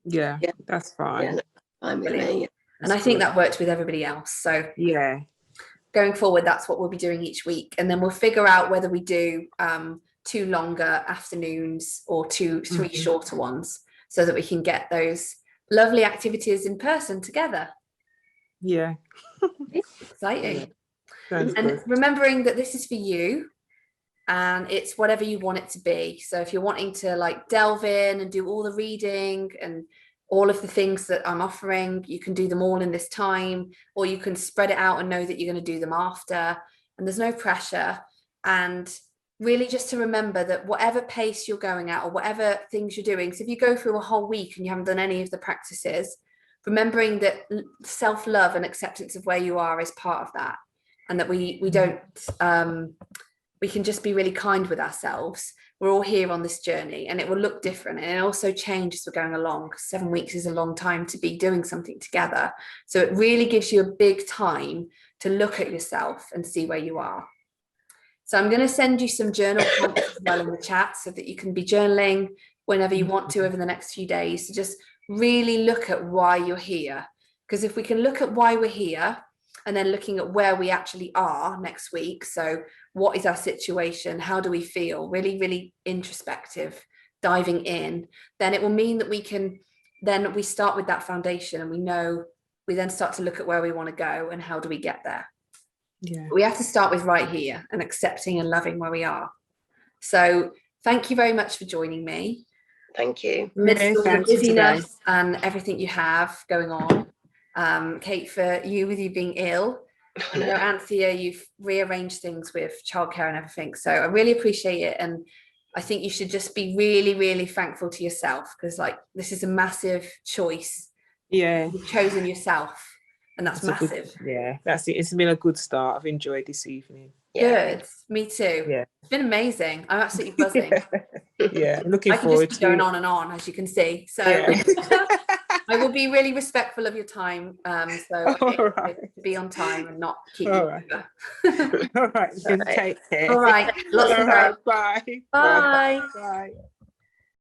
Yeah, that's fine. Yeah, fine with me. And I think that worked with everybody else. So yeah, going forward, that's what we'll be doing each week. And then we'll figure out whether we do 2 longer afternoons or 3 shorter ones, so that we can get those lovely activities in person together. Yeah. Exciting. Sounds And good. remembering that this is for you, and it's whatever you want it to be. So if you're wanting to like delve in and do all the reading and all of the things that I'm offering, you can do them all in this time, or you can spread it out and know that you're going to do them after, and there's no pressure. And really just to remember that whatever pace you're going at or whatever things you're doing, so if you go through a whole week and you haven't done any of the practices, remembering that self-love and acceptance of where you are is part of that, and that we can just be really kind with ourselves. We're all here on this journey, and it will look different, and it also changes as we're going along. 7 weeks is a long time to be doing something together, so it really gives you a big time to look at yourself and see where you are. So I'm going to send you some journal prompts as well in the chat, so that you can be journaling whenever you want to over the next few days. So just really look at why you're here, because if we can look at why we're here and then looking at where we actually are next week, so what is our situation, how do we feel, really, really introspective, diving in, then it will mean that we start with that foundation, and we then start to look at where we want to go and how do we get there. Yeah, we have to start with right here and accepting and loving where we are. So thank you very much for joining me. Thank you. Amidst all the busyness and everything you have going on. Kate, for you, with you being ill, I know Anthea, you've rearranged things with childcare and everything, so I really appreciate it, and I think you should just be really, really thankful to yourself, because like this is a massive choice. Yeah. You've chosen yourself, and that's massive. That's it. It's been a good start. I've enjoyed this evening. Yeah. Good. Me too. Yeah. It's been amazing. I'm absolutely buzzing. Yeah. Looking I can forward just to be going it. on and on, as you can see. So Yeah. I will be really respectful of your time. So Right. to be on time and not keep you All right. Then Right. take care. All right. Lots of love. Bye. Bye. Bye.